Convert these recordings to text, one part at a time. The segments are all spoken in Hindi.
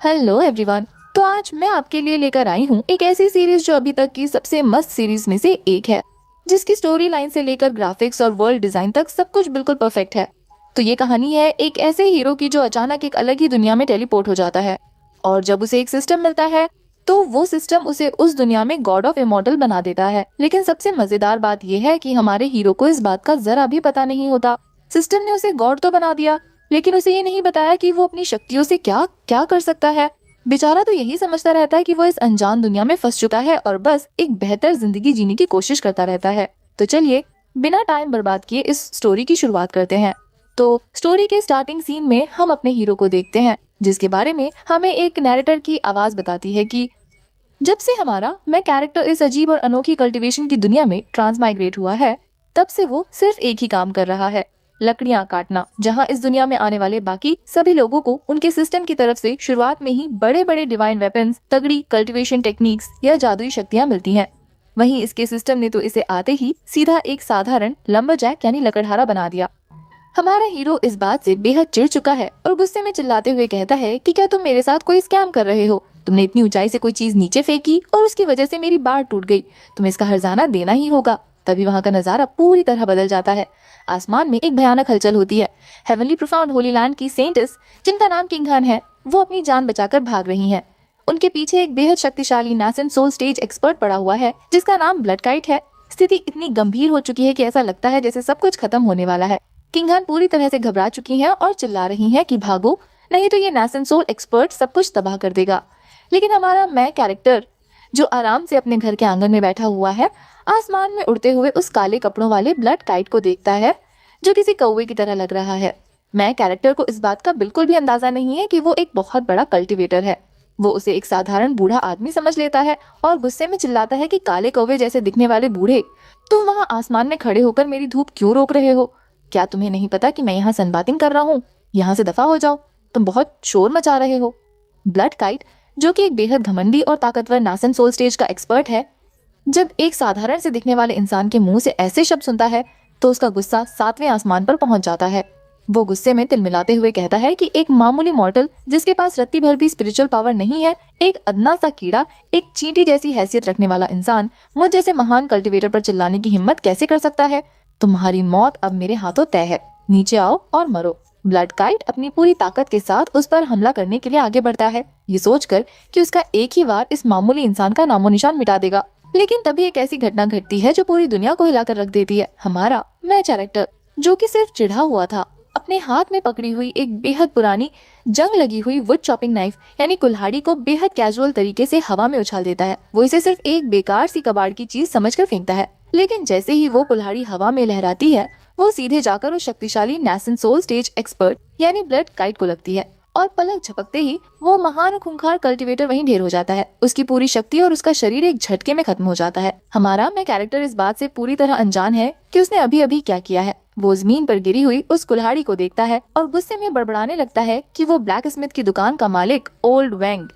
Hello everyone. तो आज मैं आपके लिए लेकर आई हूँ एक ऐसी सीरीज जो अभी तक की सबसे मस्त सीरीज में से एक है, जिसकी स्टोरी लाइन से लेकर ग्राफिक्स और वर्ल्ड डिजाइन तक सब कुछ बिल्कुल परफेक्ट है। तो ये कहानी है एक ऐसे हीरो की जो अचानक एक अलग ही दुनिया में टेलीपोर्ट हो जाता है, और जब उसे एक सिस्टम मिलता है तो वो सिस्टम उसे उस दुनिया में गॉड ऑफ इमॉर्टल बना देता है। लेकिन सबसे मजेदार बात यह है कि हमारे हीरो को इस बात का जरा भी पता नहीं होता। सिस्टम ने उसे गॉड तो बना दिया, लेकिन उसे ये नहीं बताया कि वो अपनी शक्तियों से क्या क्या कर सकता है। बेचारा तो यही समझता रहता है कि वो इस अनजान दुनिया में फंस चुका है और बस एक बेहतर जिंदगी जीने की कोशिश करता रहता है। तो चलिए बिना टाइम बर्बाद किए इस स्टोरी की शुरुआत करते हैं। तो स्टोरी के स्टार्टिंग सीन में हम अपने हीरो को देखते हैं, जिसके बारे में हमें एक नैरेटर की आवाज बताती है कि जब से हमारा मैं कैरेक्टर इस अजीब और अनोखी कल्टीवेशन की दुनिया में ट्रांसमाइग्रेट हुआ है, तब से वो सिर्फ एक ही काम कर रहा है, लकड़ियां काटना। जहां इस दुनिया में आने वाले बाकी सभी लोगों को उनके सिस्टम की तरफ से शुरुआत में ही बड़े बड़े डिवाइन वेपन्स, तगड़ी कल्टीवेशन टेक्निक्स या जादुई शक्तियां मिलती हैं, वहीं इसके सिस्टम ने तो इसे आते ही सीधा एक साधारण लंबरजैक यानी लकड़हारा बना दिया। हमारा हीरो इस बात से बेहद चिढ़ चुका है और गुस्से में चिल्लाते हुए कहता है कि क्या तुम मेरे साथ कोई स्कैम कर रहे हो? तुमने इतनी ऊंचाई से कोई चीज नीचे फेंकी और उसकी वजह से मेरी बाड़ टूट गई। तुम्हें इसका हर्जाना देना ही होगा। तभी वहाँ का नजारा पूरी तरह बदल जाता है। आसमान में एक भयानक हलचल होती है। हेवनली प्रोफाउंड होली लैंड की सेंटेस, जिनका नाम किंगहन है, वो अपनी जान बचाकर भाग रही हैं। उनके पीछे एक बेहद शक्तिशाली नासन सोल स्टेज एक्सपर्ट पड़ा हुआ है, जिसका नाम ब्लड काइट है। स्थिति इतनी गंभीर हो चुकी है कि ऐसा लगता है जैसे सब कुछ खत्म होने वाला है। किंगहन पूरी तरह से घबरा चुकी हैं और चिल्ला रही हैं कि भागो, नहीं तो ये नासन सोल एक्सपर्ट सब कुछ तबाह कर देगा। लेकिन हमारा मैं कैरेक्टर, जो आराम से अपने घर के आंगन में बैठा हुआ है, आसमान में उड़ते हुए उस काले कपड़ों वाले ब्लड काइट को देखता है, जो किसी कौवे की तरह लग रहा है। मैं कैरेक्टर को इस बात का बिल्कुल भी अंदाजा नहीं है कि वो एक बहुत बड़ा कल्टीवेटर है। वो उसे एक साधारण बूढ़ा आदमी समझ लेता है और गुस्से में चिल्लाता है कि काले कौवे जैसे दिखने वाले बूढ़े, तुम वहाँ आसमान में खड़े होकर मेरी धूप क्यों रोक रहे हो? क्या तुम्हें नहीं पता कि मैं यहाँ सनबाथिंग कर रहा हूँ? यहाँ से दफा हो जाओ, तुम बहुत शोर मचा रहे हो। ब्लड काइट, जो कि एक बेहद घमंडी और ताकतवर नासन सोल स्टेज का एक्सपर्ट है, जब एक साधारण से दिखने वाले इंसान के मुंह से ऐसे शब्द सुनता है तो उसका गुस्सा सातवें आसमान पर पहुंच जाता है। वो गुस्से में तिलमिलाते हुए कहता है कि एक मामूली मॉर्टल जिसके पास रत्ती भर भी स्पिरिचुअल पावर नहीं है, एक अदना सा कीड़ा, एक चींटी जैसी हैसियत रखने वाला इंसान मुझ जैसे महान कल्टीवेटर पर चिल्लाने की हिम्मत कैसे कर सकता है? तुम्हारी मौत अब मेरे हाथों तय है। नीचे आओ और मरो। ब्लड काइट अपनी पूरी ताकत के साथ उस पर हमला करने के लिए आगे बढ़ता है, ये सोचकर कि उसका एक ही वार इस मामूली इंसान का नामो निशान मिटा देगा। लेकिन तभी एक ऐसी घटना घटती है जो पूरी दुनिया को हिलाकर रख देती है। हमारा मैं कैरेक्टर, जो कि सिर्फ चिढ़ा हुआ था, अपने हाथ में पकड़ी हुई एक बेहद पुरानी जंग लगी हुई वुड चॉपिंग नाइफ यानी कुल्हाड़ी को बेहद कैजुअल तरीके से हवा में उछाल देता है। वो इसे सिर्फ एक बेकार सी कबाड़ की चीज समझकर फेंकता है, लेकिन जैसे ही वो कुल्हाड़ी हवा में लहराती है, वो सीधे जाकर उस शक्तिशाली नासन सोल स्टेज एक्सपर्ट यानी ब्लड काइट को लगती है, और पलक झपकते ही वो महान खूंखार कल्टीवेटर वहीं ढेर हो जाता है। उसकी पूरी शक्ति और उसका शरीर एक झटके में खत्म हो जाता है। हमारा मैं कैरेक्टर इस बात से पूरी तरह अनजान है कि उसने अभी अभी क्या किया है। वो जमीन पर गिरी हुई उस कुल्हाड़ी को देखता है और गुस्से में बड़बड़ाने लगता है कि वो ब्लैक स्मिथ की दुकान का मालिक ओल्ड वैंग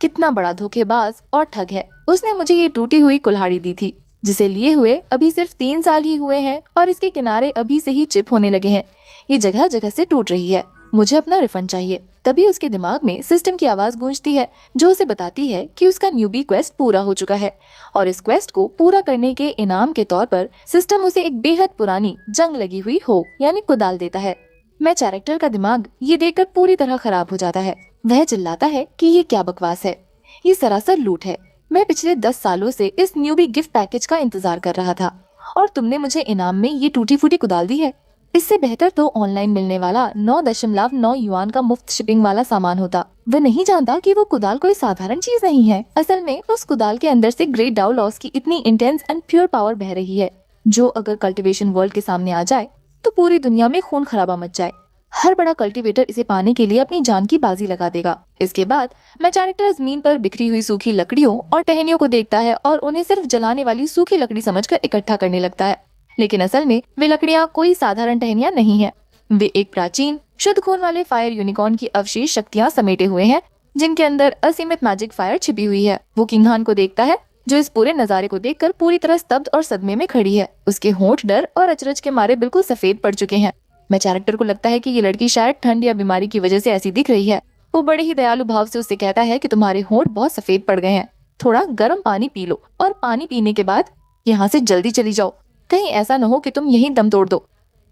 कितना बड़ा धोखेबाज और ठग है। उसने मुझे ये टूटी हुई कुल्हाड़ी दी थी, जिसे लिए हुए अभी सिर्फ 3 साल ही हुए हैं और इसके किनारे अभी से ही चिप होने लगे हैं। ये जगह जगह से टूट रही है। मुझे अपना रिफंड चाहिए। तभी उसके दिमाग में सिस्टम की आवाज गूंजती है, जो उसे बताती है कि उसका न्यूबी क्वेस्ट पूरा हो चुका है, और इस क्वेस्ट को पूरा करने के इनाम के तौर पर सिस्टम उसे एक बेहद पुरानी जंग लगी हुई हो यानी कुदाल देता है। मैं कैरेक्टर का दिमाग ये देखकर पूरी तरह खराब हो जाता है। वह चिल्लाता है कि ये क्या बकवास है, ये सरासर लूट है। मैं पिछले 10 सालों से इस न्यूबी गिफ्ट पैकेज का इंतजार कर रहा था, और तुमने मुझे इनाम में ये टूटी फूटी कुदाल दी है। इससे बेहतर तो ऑनलाइन मिलने वाला 9.9 युआन का मुफ्त शिपिंग वाला सामान होता। वह नहीं जानता कि वो कुदाल कोई साधारण चीज नहीं है। असल में उस कुदाल के अंदर से ग्रेट डाउ लॉस की इतनी इंटेंस एंड प्योर पावर बह रही है, जो अगर कल्टीवेशन वर्ल्ड के सामने आ जाए तो पूरी दुनिया में खून खराबा मच जाए। हर बड़ा कल्टीवेटर इसे पाने के लिए अपनी जान की बाजी लगा देगा। इसके बाद मैं कैरेक्टर जमीन पर बिखरी हुई सूखी लकड़ियों और टहनियों को देखता है और उन्हें सिर्फ जलाने वाली सूखी लकड़ी समझकर इकट्ठा करने लगता है। लेकिन असल में वे लकड़ियां कोई साधारण टहनियां नहीं है। वे एक प्राचीन शुद्ध खून वाले फायर यूनिकॉर्न की अवशेष शक्तियां समेटे हुए हैं, जिनके अंदर असीमित मैजिक फायर छिपी हुई है। वो किंगहान को देखता है, जो इस पूरे नजारे को देखकर पूरी तरह स्तब्ध और सदमे में खड़ी है। उसके होंठ डर और अचरज के मारे बिल्कुल सफेद पड़ चुके हैं। मैं कैरेक्टर को लगता है कि ये लड़की शायद ठंड या बीमारी की वजह से ऐसी दिख रही है। वो बड़े ही दयालु भाव से उससे कहता है कि तुम्हारे होंठ बहुत सफेद पड़ गए हैं, थोड़ा गर्म पानी पी लो और पानी पीने के बाद यहाँ से जल्दी चली जाओ, कहीं ऐसा न हो कि तुम यहीं दम तोड़ दो।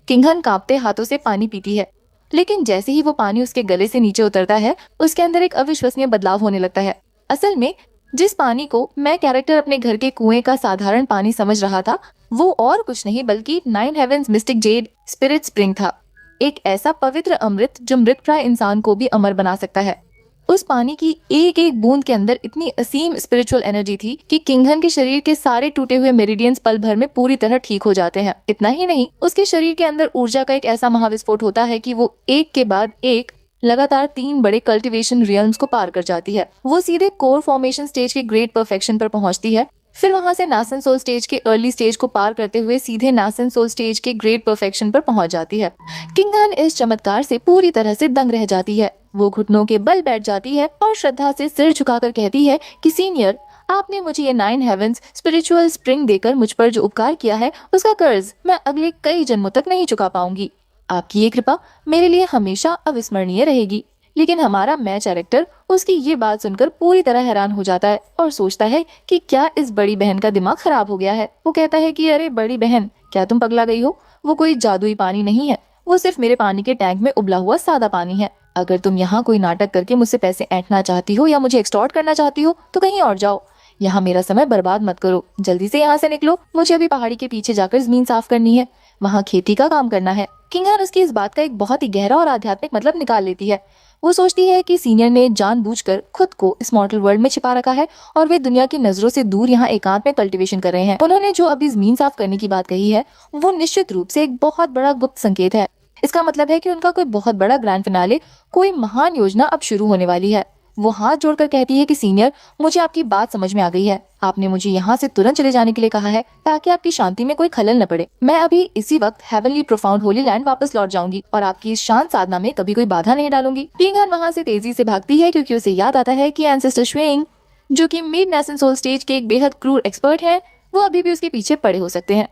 किंगहन कांपते हाथों से पानी पीती है, लेकिन जैसे ही वो पानी उसके गले से नीचे उतरता है उसके अंदर एक अविश्वसनीय बदलाव होने लगता है। असल में जिस पानी को मैं कैरेक्टर अपने घर के कुएं का साधारण पानी समझ रहा था, वो और कुछ नहीं बल्कि nine heavens mystic jade spirit spring था। एक ऐसा पवित्र अमृत जो मृतप्राय इंसान को भी अमर बना सकता है। उस पानी की एक एक बूंद के अंदर इतनी असीम स्पिरिचुअल एनर्जी थी कि किंगहन के शरीर के सारे टूटे हुए मेरिडियंस पल भर में पूरी तरह ठीक हो जाते हैं। इतना ही नहीं, उसके शरीर के अंदर ऊर्जा का एक ऐसा महाविस्फोट होता है कि वो एक के बाद एक लगातार 3 बड़े कल्टीवेशन रियल्म्स को पार कर जाती है। वो सीधे कोर फॉर्मेशन स्टेज के ग्रेट परफेक्शन पर पहुंचती है, फिर वहां से नासन सोल स्टेज के अर्ली स्टेज को पार करते हुए सीधे नासन सोल स्टेज के ग्रेट परफेक्शन पर पहुंच जाती है। किंगहन इस चमत्कार से पूरी तरह से दंग रह जाती है। वो घुटनों के बल बैठ जाती है और श्रद्धा से सिर झुकाकर कहती है कि सीनियर, आपने मुझे ये 9 हेवेंस स्पिरिचुअल स्प्रिंग देकर मुझ पर जो उपकार किया है उसका कर्ज मैं अगले कई जन्मों तक नहीं चुका पाऊंगी। आपकी ये कृपा मेरे लिए हमेशा अविस्मरणीय रहेगी। लेकिन हमारा मैच कैरेक्टर उसकी ये बात सुनकर पूरी तरह हैरान हो जाता है और सोचता है कि क्या इस बड़ी बहन का दिमाग खराब हो गया है। वो कहता है कि अरे बड़ी बहन, क्या तुम पगला गई हो? वो कोई जादुई पानी नहीं है, वो सिर्फ मेरे पानी के टैंक में उबला हुआ सादा पानी है। अगर तुम यहाँ कोई नाटक करके मुझसे पैसे ऐंठना चाहती हो या मुझे एक्सटॉर्ट करना चाहती हो तो कहीं और जाओ, यहाँ मेरा समय बर्बाद मत करो। जल्दी से यहाँ से निकलो, मुझे अभी पहाड़ी के पीछे जाकर जमीन साफ करनी है, वहाँ खेती का काम करना है। किंगहन उसकी इस बात का एक बहुत ही गहरा और आध्यात्मिक मतलब निकाल लेती है। वो सोचती है कि सीनियर ने जानबूझकर खुद को इस मॉडल वर्ल्ड में छिपा रखा है और वे दुनिया की नजरों से दूर यहाँ एकांत में कल्टीवेशन कर रहे हैं। उन्होंने जो अभी जमीन साफ करने की बात कही है वो निश्चित रूप से एक बहुत बड़ा गुप्त संकेत है। इसका मतलब है कि उनका कोई बहुत बड़ा ग्रैंड फिनाले, कोई महान योजना अब शुरू होने वाली है। वो हाथ जोड़कर कहती है कि सीनियर, मुझे आपकी बात समझ में आ गई है। आपने मुझे यहाँ से तुरंत चले जाने के लिए कहा है ताकि आपकी शांति में कोई खलल न पड़े। मैं अभी इसी वक्त हेवनली प्रोफाउंड होली लैंड वापस लौट जाऊंगी और आपकी इस शांत साधना में कभी कोई बाधा नहीं डालूंगी। किंगहन वहाँ से तेजी से भागती है क्योंकि उसे याद आता है कि एंसेस्टर श्वेइंग, जो कि मिड नासन सोल स्टेज के एक बेहद क्रूर एक्सपर्ट है, वो अभी भी उसके पीछे पड़े हो सकते हैं।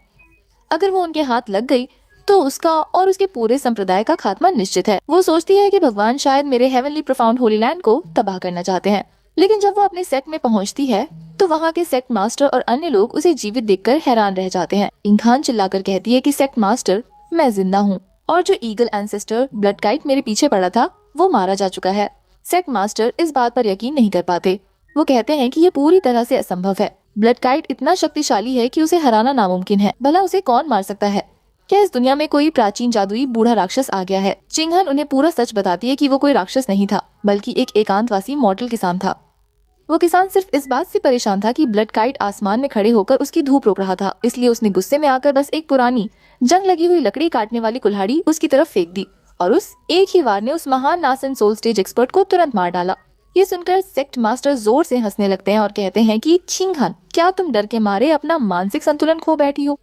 अगर वो उनके हाथ लग गई तो उसका और उसके पूरे संप्रदाय का खात्मा निश्चित है। वो सोचती है कि भगवान शायद मेरे हेवनली प्रोफाउंड होली लैंड को तबाह करना चाहते हैं। लेकिन जब वो अपने सेट में पहुंचती है तो वहाँ के सेक्ट मास्टर और अन्य लोग उसे जीवित देखकर हैरान रह जाते हैं। किंगहन चिल्लाकर कहती है कि सेक्ट मास्टर, मैं जिंदा हूँ और जो ईगल एंसेस्टर ब्लड काइट मेरे पीछे पड़ा था वो मारा जा चुका है। सेक्ट मास्टर इस बात पर यकीन नहीं कर पाते। वो कहते हैं कि ये पूरी तरह से असंभव है। ब्लड काइट इतना शक्तिशाली है कि उसे हराना नामुमकिन है। भला उसे कौन मार सकता है? क्या इस दुनिया में कोई प्राचीन जादुई बूढ़ा राक्षस आ गया है? किंगहन उन्हें पूरा सच बताती है कि वो कोई राक्षस नहीं था बल्कि एक एकांतवासी मॉडल किसान था। वो किसान सिर्फ इस बात से परेशान था कि ब्लड काइट आसमान में खड़े होकर उसकी धूप रोक रहा था, इसलिए उसने गुस्से में आकर बस एक पुरानी जंग लगी हुई लकड़ी काटने वाली कुल्हाड़ी उसकी तरफ फेंक दी और उस एक ही वार ने उस महान नासन सोल स्टेज एक्सपर्ट को तुरंत मार डाला। ये सुनकर सेक्ट मास्टर जोर से हंसने लगते हैं और कहते हैं कि किंगहन, क्या तुम डर के मारे अपना मानसिक संतुलन खो बैठी हो?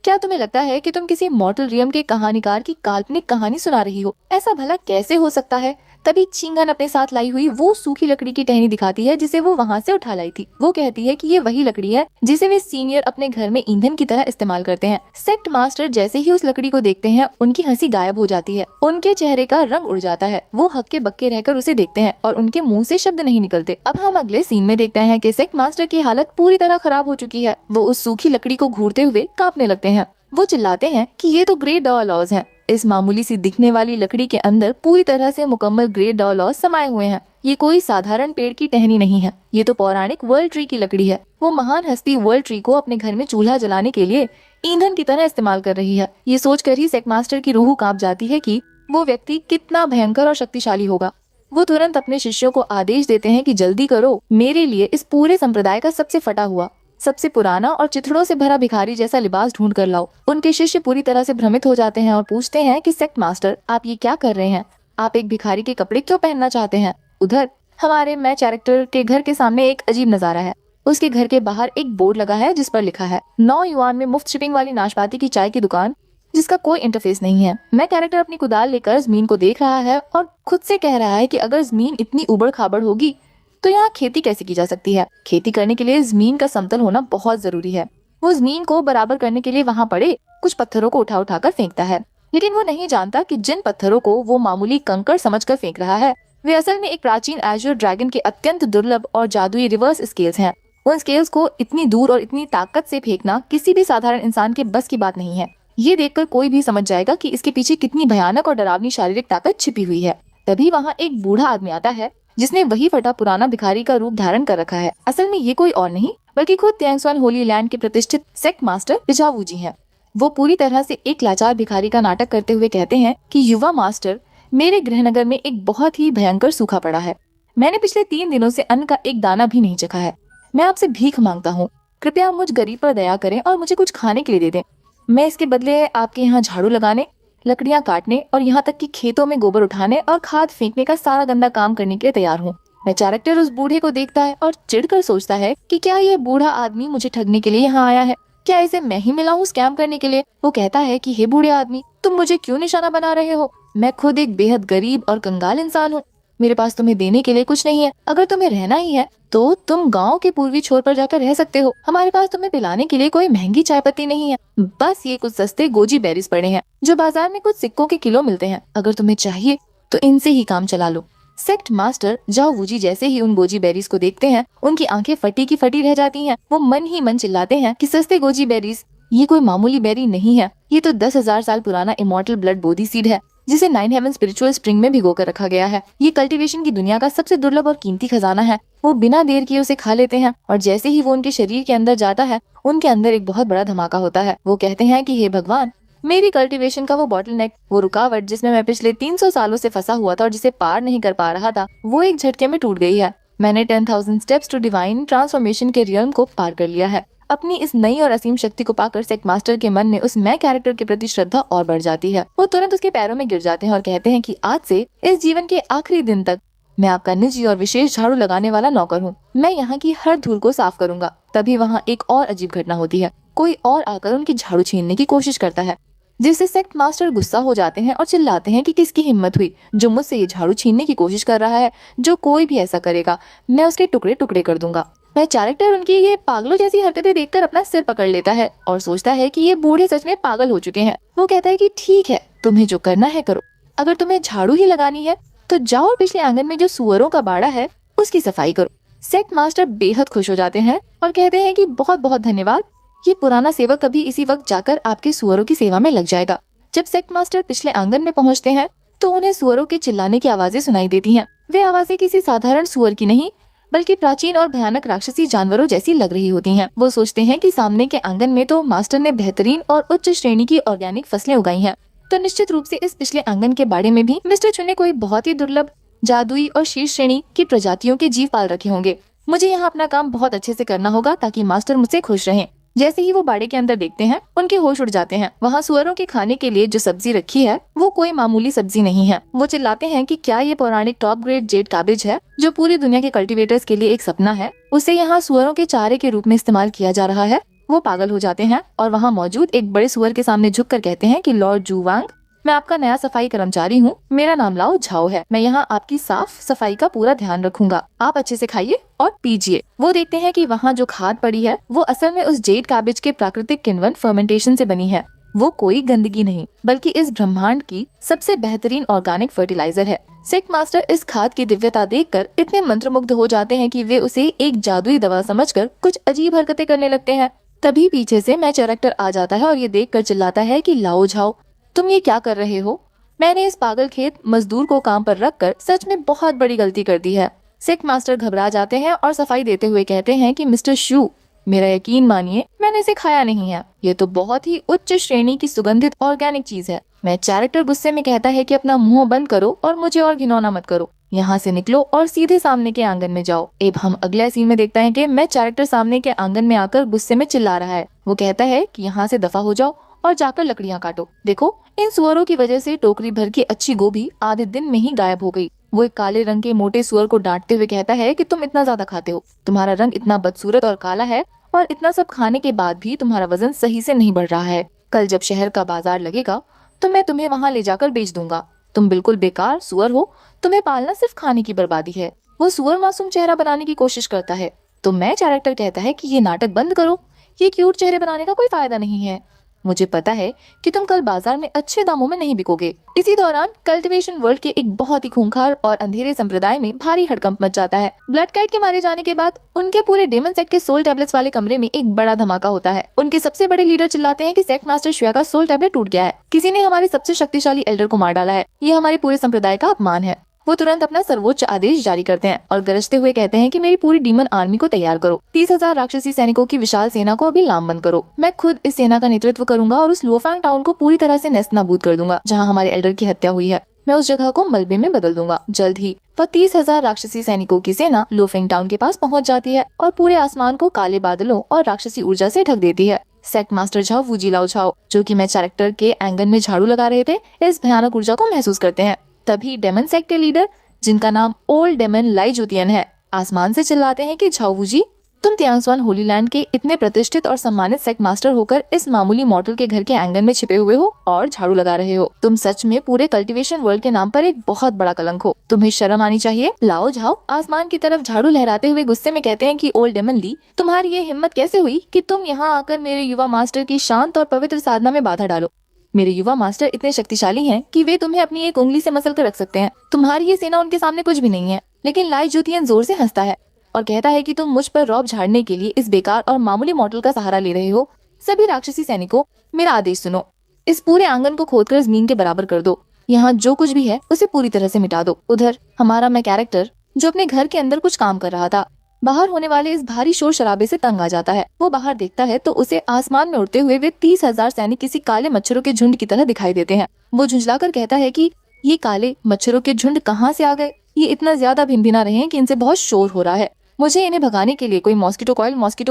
क्या तुम्हें लगता है कि तुम किसी मॉर्टल रियम के कहानीकार की काल्पनिक कहानी सुना रही हो? ऐसा भला कैसे हो सकता है? तभी किंगहन अपने साथ लाई हुई वो सूखी लकड़ी की टहनी दिखाती है जिसे वो वहाँ से उठा लाई थी। वो कहती है कि ये वही लकड़ी है जिसे वे सीनियर अपने घर में ईंधन की तरह इस्तेमाल करते हैं। सेक्ट मास्टर जैसे ही उस लकड़ी को देखते हैं उनकी हंसी गायब हो जाती है, उनके चेहरे का रंग उड़ जाता है। वो हक्के बक्के रहकर उसे देखते हैं और उनके मुंह से शब्द नहीं निकलते। अब हम अगले सीन में देखते हैं कि सेक्ट मास्टर की हालत पूरी तरह खराब हो चुकी है। वो उस सूखी लकड़ी को घूरते हुए कांपने लगते हैं। वो चिल्लाते हैं कि ये तो ग्रेट डॉलॉज हैं। इस मामूली सी दिखने वाली लकड़ी के अंदर पूरी तरह से मुकम्मल ग्रेट डॉलॉज समाये हुए हैं। ये कोई साधारण पेड़ की टहनी नहीं है, ये तो पौराणिक वर्ल्ड ट्री की लकड़ी है। वो महान हस्ती वर्ल्ड ट्री को अपने घर में चूल्हा जलाने के लिए ईंधन की तरह इस्तेमाल कर रही है। ये सोचकर ही सेक्ट मास्टर की रूह कांप जाती है कि वो व्यक्ति कितना भयंकर और शक्तिशाली होगा। वो तुरंत अपने शिष्यों को आदेश देते हैं कि जल्दी करो, मेरे लिए इस पूरे संप्रदाय का सबसे फटा हुआ, सबसे पुराना और चिथड़ों से भरा भिखारी जैसा लिबास ढूंढ कर लाओ। उनके शिष्य पूरी तरह से भ्रमित हो जाते हैं और पूछते हैं कि सेक्ट मास्टर, आप ये क्या कर रहे हैं? आप एक भिखारी के कपड़े क्यों पहनना चाहते हैं? उधर हमारे मैच कैरेक्टर के घर के सामने एक अजीब नजारा है। उसके घर के बाहर एक बोर्ड लगा है जिस पर लिखा है 9 युआन में मुफ्त शिपिंग वाली नाशपाती की चाय की दुकान, जिसका कोई इंटरफेस नहीं है। मैं कैरेक्टर अपनी कुदाल लेकर जमीन को देख रहा है और खुद से कह रहा है कि अगर जमीन इतनी उबड़ खाबड़ होगी तो यहाँ खेती कैसे की जा सकती है? खेती करने के लिए जमीन का समतल होना बहुत जरूरी है। वो जमीन को बराबर करने के लिए वहाँ पड़े कुछ पत्थरों को उठा कर फेंकता है, लेकिन वो नहीं जानता कि जिन पत्थरों को वो मामूली कंकड़ समझकर फेंक रहा है वे असल में एक प्राचीन एज़्योर ड्रैगन के अत्यंत दुर्लभ और जादुई रिवर्स स्केल्स हैं। उन स्केल्स को इतनी दूर और इतनी ताकत से फेंकना किसी भी साधारण इंसान के बस की बात नहीं है। ये देखकर कोई भी समझ जाएगा कि इसके पीछे कितनी भयानक और डरावनी शारीरिक ताकत छिपी हुई है। तभी वहाँ एक बूढ़ा आदमी आता है जिसने वही फटा पुराना भिखारी का रूप धारण कर रखा है। असल में ये कोई और नहीं बल्कि खुद त्यांगसुआन होली लैंड के प्रतिष्ठित सेक्ट मास्टर बिजावू जी हैं। वो पूरी तरह से एक लाचार भिखारी का नाटक करते हुए कहते हैं कि युवा मास्टर, मेरे गृहनगर में एक बहुत ही भयंकर सूखा पड़ा है। मैंने पिछले 3 दिनों से अन्न का एक दाना भी नहीं चखा है। मैं आपसे भीख मांगता हूँ, कृपया मुझ गरीब पर दया करें और मुझे कुछ खाने के लिए दे दें। मैं इसके बदले आपके यहाँ झाड़ू लगाने, लकड़ियाँ काटने और यहाँ तक कि खेतों में गोबर उठाने और खाद फेंकने का सारा गंदा काम करने के लिए तैयार हूँ। मैं कैरेक्टर उस बूढ़े को देखता है और चिढ़कर सोचता है कि क्या यह बूढ़ा आदमी मुझे ठगने के लिए यहाँ आया है? क्या इसे मैं ही मिला हूँ स्कैम करने के लिए? वो कहता है कि हे बूढ़े आदमी, तुम मुझे क्यों निशाना बना रहे हो? मैं खुद एक बेहद गरीब और कंगाल इंसान हूँ। मेरे पास तुम्हें देने के लिए कुछ नहीं है। अगर तुम्हें रहना ही है तो तुम गांव के पूर्वी छोर पर जाकर रह सकते हो। हमारे पास तुम्हें पिलाने के लिए कोई महंगी चाय पत्ती नहीं है। बस ये कुछ सस्ते गोजी बेरीज पड़े हैं जो बाजार में कुछ सिक्कों के किलो मिलते हैं। अगर तुम्हें चाहिए तो इनसे ही काम चला लो। सेक्ट मास्टर जाओ वूजी जैसे ही उन गोजी बेरीज को देखते हैं, उनकी आंखें फटी की फटी रह जाती हैं। वो मन ही मन चिल्लाते हैं कि सस्ते गोजी बेरीज, ये कोई मामूली बेरी नहीं है। ये तो 10,000 साल पुराना इमॉर्टल ब्लड बोधी सीड है जिसे 9 हेवन स्पिरिचुअल स्प्रिंग में भिगो कर रखा गया है। ये कल्टीवेशन की दुनिया का सबसे दुर्लभ और कीमती खजाना है। वो बिना देर किए उसे खा लेते हैं और जैसे ही वो उनके शरीर के अंदर जाता है, उनके अंदर एक बहुत बड़ा धमाका होता है। वो कहते हैं कि हे भगवान, मेरी कल्टीवेशन का वो बॉटलनेक, वो रुकावट जिसमें मैं पिछले 300 सालों से फंसा हुआ था और जिसे पार नहीं कर पा रहा था, वो एक झटके में टूट गई है। मैंने 10,000 स्टेप्स टू डिवाइन ट्रांसफॉर्मेशन के रियल्म को पार कर लिया है। अपनी इस नई और असीम शक्ति को पाकर सेक्ट मास्टर के मन में उस मैं कैरेक्टर के प्रति श्रद्धा और बढ़ जाती है। वो तुरंत उसके पैरों में गिर जाते हैं और कहते हैं कि आज से इस जीवन के आखिरी दिन तक मैं आपका निजी और विशेष झाड़ू लगाने वाला नौकर हूँ। मैं यहाँ की हर धूल को साफ करूंगा। तभी वहाँ एक और अजीब घटना होती है। कोई और आकर उनकी झाड़ू छीनने की कोशिश करता है, जिससे सेक्ट मास्टर गुस्सा हो जाते हैं और चिल्लाते हैं कि किसकी हिम्मत हुई जो मुझसे ये झाड़ू छीनने की कोशिश कर रहा है। जो कोई भी ऐसा करेगा मैं उसके टुकड़े टुकड़े कर दूंगा। वह कैरेक्टर उनकी ये पागलों जैसी हरकतें देखकर अपना सिर पकड़ लेता है और सोचता है कि ये बूढ़े सच में पागल हो चुके हैं। वो कहता है कि ठीक है, तुम्हें जो करना है करो। अगर तुम्हें झाड़ू ही लगानी है तो जाओ और पिछले आंगन में जो सुअरों का बाड़ा है उसकी सफाई करो। सेक्ट मास्टर बेहद खुश हो जाते हैं और कहते हैं कि बहुत बहुत धन्यवाद। ये पुराना सेवक कभी इसी वक्त जाकर आपके सुअरों की सेवा में लग जाएगा। जब सेक्ट मास्टर पिछले आंगन में पहुंचते हैं तो उन्हें सुअरों के चिल्लाने की आवाजें सुनाई देती हैं। वे आवाजें किसी साधारण सुअर की नहीं बल्कि प्राचीन और भयानक राक्षसी जानवरों जैसी लग रही होती हैं। वो सोचते हैं कि सामने के आंगन में तो मास्टर ने बेहतरीन और उच्च श्रेणी की ऑर्गेनिक फसलें उगाई हैं, तो निश्चित रूप से इस पिछले आंगन के बाड़े में भी मिस्टर चू ने कोई बहुत ही दुर्लभ, जादुई और शीर्ष श्रेणी की प्रजातियों के जीव पाल रखे होंगे। मुझे यहाँ अपना काम बहुत अच्छे से करना होगा ताकि मास्टर मुझसे खुश रहें। जैसे ही वो बाड़े के अंदर देखते हैं, उनके होश उड़ जाते हैं। वहाँ सुअरों के खाने के लिए जो सब्जी रखी है वो कोई मामूली सब्जी नहीं है। वो चिल्लाते हैं कि क्या ये पौराणिक टॉप ग्रेड जेड कैबेज है जो पूरी दुनिया के कल्टीवेटर्स के लिए एक सपना है। उसे यहाँ सुअरों के चारे के रूप में इस्तेमाल किया जा रहा है। वो पागल हो जाते हैं और वहाँ मौजूद एक बड़े सुअर के सामने झुककर कहते हैं कि लॉर्ड जूवांग, मैं आपका नया सफाई कर्मचारी हूँ। मेरा नाम लाओ झाओ है। मैं यहाँ आपकी साफ सफाई का पूरा ध्यान रखूंगा। आप अच्छे से खाइए और पीजिए। वो देखते हैं कि वहाँ जो खाद पड़ी है वो असल में उस जेड कैबेज के प्राकृतिक किण्वन फर्मेंटेशन से बनी है। वो कोई गंदगी नहीं बल्कि इस ब्रह्मांड की सबसे बेहतरीन ऑर्गेनिक फर्टिलाइजर है। सेक्ट मास्टर इस खाद की दिव्यता देखकर इतने मंत्रमुग्ध हो जाते हैं कि वे उसे एक जादुई दवा समझकर कुछ अजीब हरकतें करने लगते हैं। तभी पीछे से मैं कैरेक्टर आ जाता है और ये देखकर चिल्लाता है कि लाओ झाओ, तुम ये क्या कर रहे हो? मैंने इस पागल खेत मजदूर को काम पर रखकर सच में बहुत बड़ी गलती कर दी है। सेक्ट मास्टर घबरा जाते हैं और सफाई देते हुए कहते हैं कि मिस्टर शू, मेरा यकीन मानिए, मैंने इसे खाया नहीं है। ये तो बहुत ही उच्च श्रेणी की सुगंधित ऑर्गेनिक चीज है। मैं कैरेक्टर गुस्से में कहता है कि अपना मुंह बंद करो और मुझे और घिनौना मत करो। यहाँ से निकलो और सीधे सामने के आंगन में जाओ। अब हम अगले सीन में देखते हैं कि मैं कैरेक्टर सामने के आंगन में आकर गुस्से में चिल्ला रहा है। वो कहता है कि यहाँ से दफा हो जाओ और जाकर लकड़ियाँ काटो। देखो, इन सुअरों की वजह से टोकरी भर की अच्छी गोभी आधे दिन में ही गायब हो गई। वो एक काले रंग के मोटे सुअर को डांटते हुए कहता है कि तुम इतना ज्यादा खाते हो, तुम्हारा रंग इतना बदसूरत और काला है और इतना सब खाने के बाद भी तुम्हारा वजन सही से नहीं बढ़ रहा है। कल जब शहर का बाजार लगेगा तो मैं तुम्हें वहाँ ले जाकर बेच दूंगा। तुम बिल्कुल बेकार सुअर हो, तुम्हें पालना सिर्फ खाने की बर्बादी है। वो सुअर मासूम चेहरा बनाने की कोशिश करता है तो मैं कैरेक्टर कहता है कि ये नाटक बंद करो, ये क्यूट चेहरे बनाने का कोई फायदा नहीं है। मुझे पता है कि तुम कल बाजार में अच्छे दामों में नहीं बिकोगे। इसी दौरान कल्टीवेशन वर्ल्ड के एक बहुत ही खूंखार और अंधेरे संप्रदाय में भारी हड़कंप मच जाता है। ब्लड काइट के मारे जाने के बाद उनके पूरे डेमन सेक्ट के सोल टैबलेट्स वाले कमरे में एक बड़ा धमाका होता है। उनके सबसे बड़े लीडर चिल्लाते हैं कि सेक्ट मास्टर श्रेया का सोल टैबलेट टूट गया है, किसी ने हमारे सबसे शक्तिशाली एल्डर को मार डाला है, ये हमारे पूरे संप्रदाय का अपमान है। वो तुरंत अपना सर्वोच्च आदेश जारी करते हैं और गरजते हुए कहते हैं कि मेरी पूरी डीमन आर्मी को तैयार करो। 30,000 राक्षसी सैनिकों की विशाल सेना को अभी लामबंद करो। मैं खुद इस सेना का नेतृत्व करूंगा और उस लुओफांग टाउन को पूरी तरह से नेस्तनाबूद कर दूंगा जहाँ हमारे एल्डर की हत्या हुई है। मैं उस जगह को मलबे में बदल दूंगा। जल्द ही वह 30,000 राक्षसी सैनिकों की सेना लुओफांग टाउन के पास पहुँच जाती है और पूरे आसमान को काले बादलों और राक्षसी ऊर्जा से ढक देती है। सेक्ट मास्टर झाओ वुजीलाओ झाओ, जो कि मैं कैरेक्टर के एंगन में झाड़ू लगा रहे थे, इस भयानक ऊर्जा को महसूस करते हैं। तभी डेमन सेक्ट के लीडर, जिनका नाम ओल्ड डेमन लाई जुतियन है, आसमान से चिल्लाते हैं कि झाओ जी, तुम तियांगसुआन होली लैंड के इतने प्रतिष्ठित और सम्मानित सेक्ट मास्टर होकर इस मामूली मॉर्टल के घर के आंगन में छिपे हुए हो और झाड़ू लगा रहे हो। तुम सच में पूरे कल्टीवेशन वर्ल्ड के नाम पर एक बहुत बड़ा कलंक हो। तुम्हें शर्म आनी चाहिए। लाओ झाओ आसमान की तरफ झाड़ू लहराते हुए गुस्से में कहते हैं कि ओल्ड डेमन ली, तुम्हारी ये हिम्मत कैसे हुई कि तुम यहाँ आकर मेरे युवा मास्टर की शांत और पवित्र साधना में बाधा डालो। मेरे युवा मास्टर इतने शक्तिशाली हैं कि वे तुम्हें अपनी एक उंगली से मसल कर रख सकते हैं। तुम्हारी ये सेना उनके सामने कुछ भी नहीं है। लेकिन लाई जुतियन जोर से हंसता है और कहता है कि तुम मुझ पर रौब झाड़ने के लिए इस बेकार और मामूली मॉडल का सहारा ले रहे हो। सभी राक्षसी सैनिकों, मेरा आदेश सुनो। इस पूरे आंगन को खोदकर जमीन के बराबर कर दो। यहाँ जो कुछ भी है उसे पूरी तरह से मिटा दो। उधर हमारा मैं कैरेक्टर, जो अपने घर के अंदर कुछ काम कर रहा था, बाहर होने वाले इस भारी शोर शराबे से तंग आ जाता है। वो बाहर देखता है तो उसे आसमान में उड़ते हुए वे 30,000 सैनिक किसी काले मच्छरों के झुंड की तरह दिखाई देते हैं। वो झुंझलाकर कहता है कि ये काले मच्छरों के झुंड कहाँ से आ गए? ये इतना ज्यादा भिनभिना रहे हैं कि इनसे बहुत शोर हो रहा है। मुझे इन्हें भगाने के लिए कोई मॉस्किटो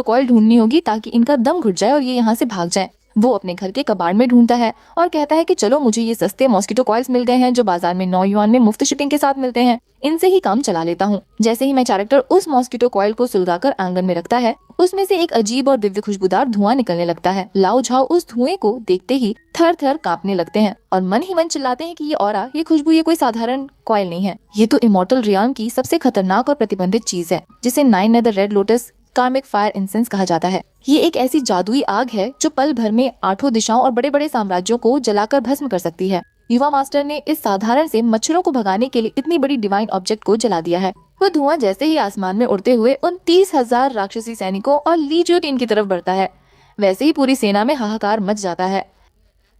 कॉइल ढूंढनी होगी ताकि इनका दम घुट जाए और ये यहाँ से भाग जाएं। वो अपने घर के कबाड़ में ढूंढता है और कहता है कि चलो, मुझे ये सस्ते मॉस्किटो कॉइल्स मिल गए हैं जो बाजार में 9 युआन में मुफ्त शिपिंग के साथ मिलते हैं। इनसे ही काम चला लेता हूँ। जैसे ही मैं कैरेक्टर उस मॉस्किटो कॉइल को सुलगाकर आंगन में रखता है, उसमें से एक अजीब और दिव्य खुशबूदार धुआं निकलने लगता है। लाओ झाओ उस धुएं को देखते ही थर थर कांपने लगते हैं और मन ही मन चिल्लाते हैं कि ये ऑरा, ये खुशबू, ये कोई साधारण कॉइल नहीं है। ये तो इमॉर्टल रियाम की सबसे खतरनाक और प्रतिबंधित चीज है, जिसे 9 नेदर रेड लोटस कार्मिक फायर इंसेंस कहा जाता है। ये एक ऐसी जादुई आग है जो पल भर में 8 दिशाओं और बड़े बड़े साम्राज्यों को जलाकर भस्म कर सकती है। युवा मास्टर ने इस साधारण से मच्छरों को भगाने के लिए इतनी बड़ी डिवाइन ऑब्जेक्ट को जला दिया है। वो धुआं जैसे ही आसमान में उड़ते हुए उन 30,000 राक्षसी सैनिकों और ली जुतियन की तरफ बढ़ता है, वैसे ही पूरी सेना में हाहाकार मच जाता है।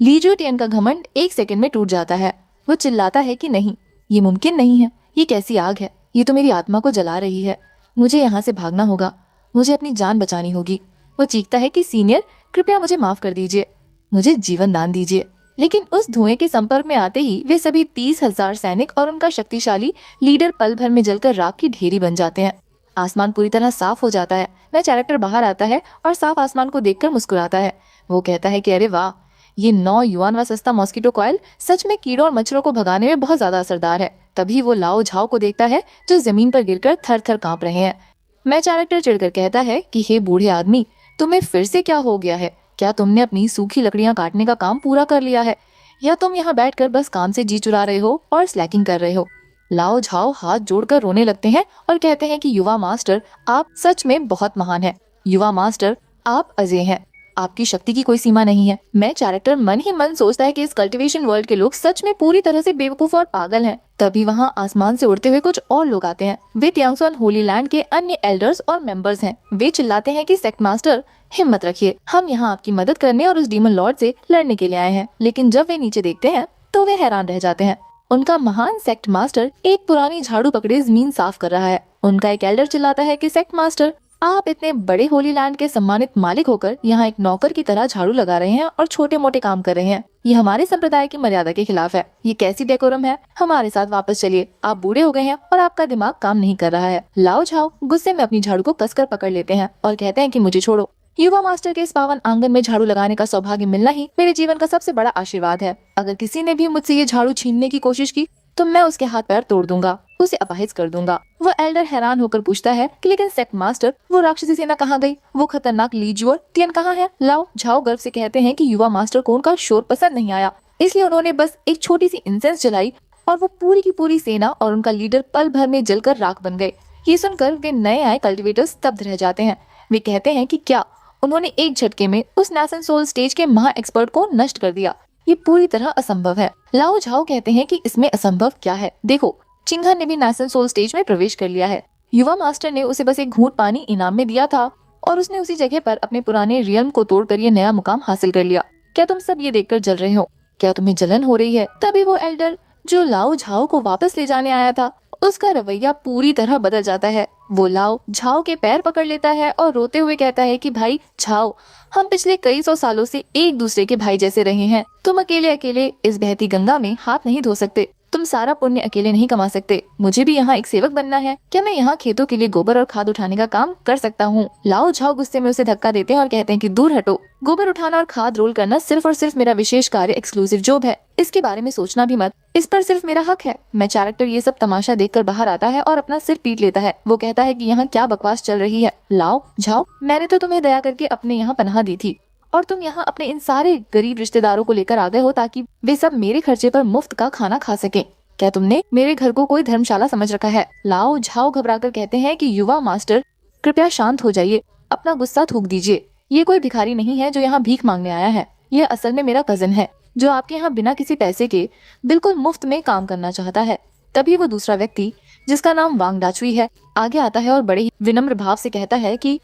ली जुतियन का घमंड 1 सेकंड में टूट जाता है। वो चिल्लाता है कि नहीं, ये मुमकिन नहीं है। ये कैसी आग है? ये तो मेरी आत्मा को जला रही है। मुझे यहाँ से भागना होगा। मुझे अपनी जान बचानी होगी। वो चीखता है कि सीनियर, कृपया मुझे माफ कर दीजिए, मुझे जीवन दान दीजिए। लेकिन उस धुएं के संपर्क में आते ही वे सभी 30,000 सैनिक और उनका शक्तिशाली लीडर पल भर में जलकर राख की ढेरी बन जाते हैं। आसमान पूरी तरह साफ हो जाता है। वह कैरेक्टर बाहर आता है और साफ आसमान को देखकर मुस्कुराता है। वो कहता है कि अरे वाह, ये 9 युआन व सस्ता मॉस्किटो कॉइल सच में कीड़ों और मच्छरों को भगाने में बहुत ज्यादा असरदार है। तभी वो लाओ झाओ को देखता है जो जमीन पर गिरकर थर थर कांप रहे हैं। मैं कैरेक्टर चिढ़कर कहता है कि हे बूढ़े आदमी, तुम्हें फिर से क्या हो गया है? क्या तुमने अपनी सूखी लकड़ियां काटने का काम पूरा कर लिया है, या तुम यहाँ बैठकर बस काम से जी चुरा रहे हो और स्लैकिंग कर रहे हो? लाओ झाओ हाथ जोड़कर रोने लगते हैं और कहते हैं कि युवा मास्टर, आप सच में बहुत महान हैं। युवा मास्टर, आप अजय हैं। आपकी शक्ति की कोई सीमा नहीं है। मैं कैरेक्टर मन ही मन सोचता है कि इस कल्टीवेशन वर्ल्ड के लोग सच में पूरी तरह से बेवकूफ और पागल हैं। तभी वहाँ आसमान से उड़ते हुए कुछ और लोग आते हैं। वे तियांगसुआन होली लैंड के अन्य एल्डर्स और मेंबर्स हैं। वे चिल्लाते हैं कि सेक्ट मास्टर, हिम्मत रखिए, हम यहाँ आपकी मदद करने और उस डीमन लॉर्ड से लड़ने के लिए आए हैं। लेकिन जब वे नीचे देखते हैं तो वे हैरान रह जाते हैं। उनका महान सेक्ट मास्टर एक पुरानी झाड़ू पकड़े जमीन साफ कर रहा है। उनका एक एल्डर चिल्लाता है कि सेक्ट मास्टर, आप इतने बड़े होली लैंड के सम्मानित मालिक होकर यहाँ एक नौकर की तरह झाड़ू लगा रहे हैं और छोटे मोटे काम कर रहे हैं। ये हमारे संप्रदाय की मर्यादा के खिलाफ है। ये कैसी डेकोरम है? हमारे साथ वापस चलिए। आप बूढ़े हो गए हैं और आपका दिमाग काम नहीं कर रहा है। लाओ झाओ गुस्से में अपनी झाड़ू को कसकर पकड़ लेते हैं और कहते हैं कि मुझे छोड़ो। युवा मास्टर के इस पावन आंगन में झाड़ू लगाने का सौभाग्य मिलना ही मेरे जीवन का सबसे बड़ा आशीर्वाद है। अगर किसी ने भी मुझसे ये झाड़ू छीनने की कोशिश की तो मैं उसके हाथ पैर तोड़ दूंगा, उसे अपाहिज कर दूंगा। वो एल्डर हैरान होकर पूछता है कि लेकिन सेक्ट मास्टर, वो राक्षसी सेना कहाँ गई? वो खतरनाक ली जुतियन कहाँ है? लाओ झाओ गर्व से कहते हैं कि युवा मास्टर को उनका शोर पसंद नहीं आया, इसलिए उन्होंने बस एक छोटी सी इंसेंस जलाई और वो पूरी की पूरी सेना और उनका लीडर पल भर में जलकर राख बन गए। ये सुनकर वे नए आए कल्टिवेटर्स स्तब्ध रह जाते हैं। वे कहते हैं कि क्या उन्होंने एक झटके में उस नेशन सोल स्टेज के महा एक्सपर्ट को नष्ट कर दिया। ये पूरी तरह असंभव है। लाओ झाओ कहते हैं कि इसमें असंभव क्या है। देखो, चिंगहन ने भी नेशन सोल स्टेज में प्रवेश कर लिया है। युवा मास्टर ने उसे बस एक घूंट पानी इनाम में दिया था और उसने उसी जगह पर अपने पुराने रियल्म को तोड़कर ये नया मुकाम हासिल कर लिया। क्या तुम सब ये देखकर जल रहे हो? क्या तुम्हें जलन हो रही है? तभी वो एल्डर जो लाओ झाओ को वापस ले जाने आया था, उसका रवैया पूरी तरह बदल जाता है। वो लाओ झाओ के पैर पकड़ लेता है और रोते हुए कहता है कि भाई झाओ, हम पिछले कई सौ सालों से एक दूसरे के भाई जैसे रहे हैं। तुम अकेले अकेले इस बहती गंगा में हाथ नहीं धो सकते। तुम सारा पुण्य अकेले नहीं कमा सकते। मुझे भी यहाँ एक सेवक बनना है। क्या मैं यहाँ खेतों के लिए गोबर और खाद उठाने का काम कर सकता हूँ? लाओ झाओ गुस्से में उसे धक्का देते हैं और कहते हैं कि दूर हटो। गोबर उठाना और खाद रोल करना सिर्फ और सिर्फ मेरा विशेष कार्य, एक्सक्लूसिव जॉब है। इसके बारे में सोचना भी मत। इस पर सिर्फ मेरा हक है। मैं कैरेक्टर ये सब तमाशा देखकर बाहर आता है और अपना सिर पीट लेता है। वो कहता है कि यहाँ क्या बकवास चल रही है। लाओ झाओ, मैंने तो तुम्हें दया करके अपने यहाँ पनाह दी थी और तुम यहाँ अपने इन सारे गरीब रिश्तेदारों को लेकर आ गए हो ताकि वे सब मेरे खर्चे पर मुफ्त का खाना खा सकें। क्या तुमने मेरे घर को कोई धर्मशाला समझ रखा है? लाओ झाओ घबराकर कहते हैं कि युवा मास्टर, कृपया शांत हो जाइए, अपना गुस्सा थूक दीजिए। ये कोई भिखारी नहीं है जो यहाँ भीख मांगने आया है। यह असल में मेरा कजन है जो आपके यहाँ बिना किसी पैसे के बिल्कुल मुफ्त में काम करना चाहता है। तभी वो दूसरा व्यक्ति, जिसका नाम वांग डाचुई है, आगे आता है और बड़े ही विनम्र भाव से कहता है कि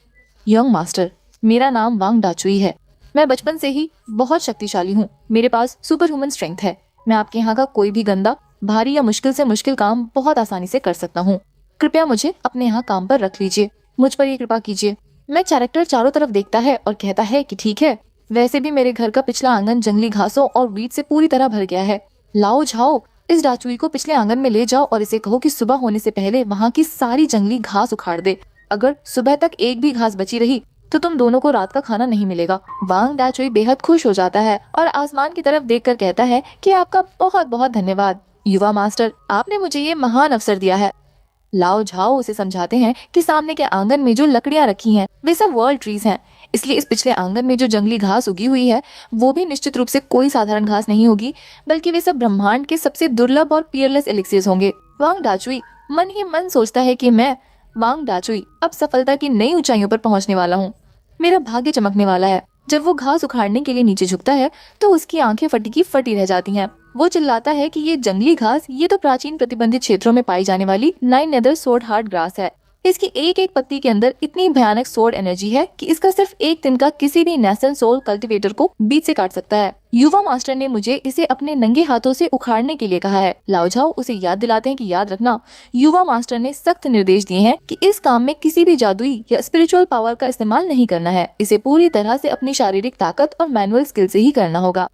यंग मास्टर, मेरा नाम वांग डाचुई है। मैं बचपन से ही बहुत शक्तिशाली हूँ। मेरे पास सुपर ह्यूमन स्ट्रेंथ है। मैं आपके यहाँ का कोई भी गंदा, भारी या मुश्किल से मुश्किल काम बहुत आसानी से कर सकता हूँ। कृपया मुझे अपने यहाँ काम पर रख लीजिए। मुझ पर ये कृपा कीजिए। मैं कैरेक्टर चारों तरफ देखता है और कहता है कि ठीक है, वैसे भी मेरे घर का पिछला आंगन जंगली घासों और वीट से पूरी तरह भर गया है। लाओ झाओ, इस डाचुई को पिछले आंगन में ले जाओ और इसे कहो कि सुबह होने से पहले वहाँ की सारी जंगली घास उखाड़ दे। अगर सुबह तक एक भी घास बची रही तो तुम दोनों को रात का खाना नहीं मिलेगा। वांग डाचुई बेहद खुश हो जाता है और आसमान की तरफ देखकर कहता है कि आपका बहुत बहुत धन्यवाद युवा मास्टर, आपने मुझे ये महान अवसर दिया है। लाओ झाओ उसे समझाते हैं कि सामने के आंगन में जो लकड़ियां रखी हैं वे सब वर्ल्ड ट्रीज हैं, इसलिए इस पिछले आंगन में जो जंगली घास उगी हुई है वो भी निश्चित रूप से कोई साधारण घास नहीं होगी, बल्कि वे सब ब्रह्मांड के सबसे दुर्लभ और पियरलेस एलिक्सियर्स होंगे। वांग डाचुई मन ही मन सोचता है कि मैं वांग डाचुई अब सफलता की नई ऊंचाइयों पर पहुंचने वाला हूँ। मेरा भाग्य चमकने वाला है। जब वो घास उखाड़ने के लिए नीचे झुकता है तो उसकी आंखें फटी की फटी रह जाती हैं। वो चिल्लाता है कि ये जंगली घास, ये तो प्राचीन प्रतिबंधित क्षेत्रों में पाई जाने वाली 9 नेदर सोर्ड हार्ट ग्रास है। इसकी एक एक पत्ती के अंदर इतनी भयानक सोर्ड एनर्जी है कि इसका सिर्फ एक दिन का किसी भी नेशन सोल कल्टीवेटर को बीच से काट सकता है। युवा मास्टर ने मुझे इसे अपने नंगे हाथों से उखाड़ने के लिए कहा है। लाओ झाओ उसे याद दिलाते हैं कि याद रखना, युवा मास्टर ने सख्त निर्देश दिए हैं कि इस काम में किसी भी जादुई या स्पिरिचुअल पावर का इस्तेमाल नहीं करना है। इसे पूरी तरह से अपनी शारीरिक ताकत और मैनुअल स्किल से ही करना होगा।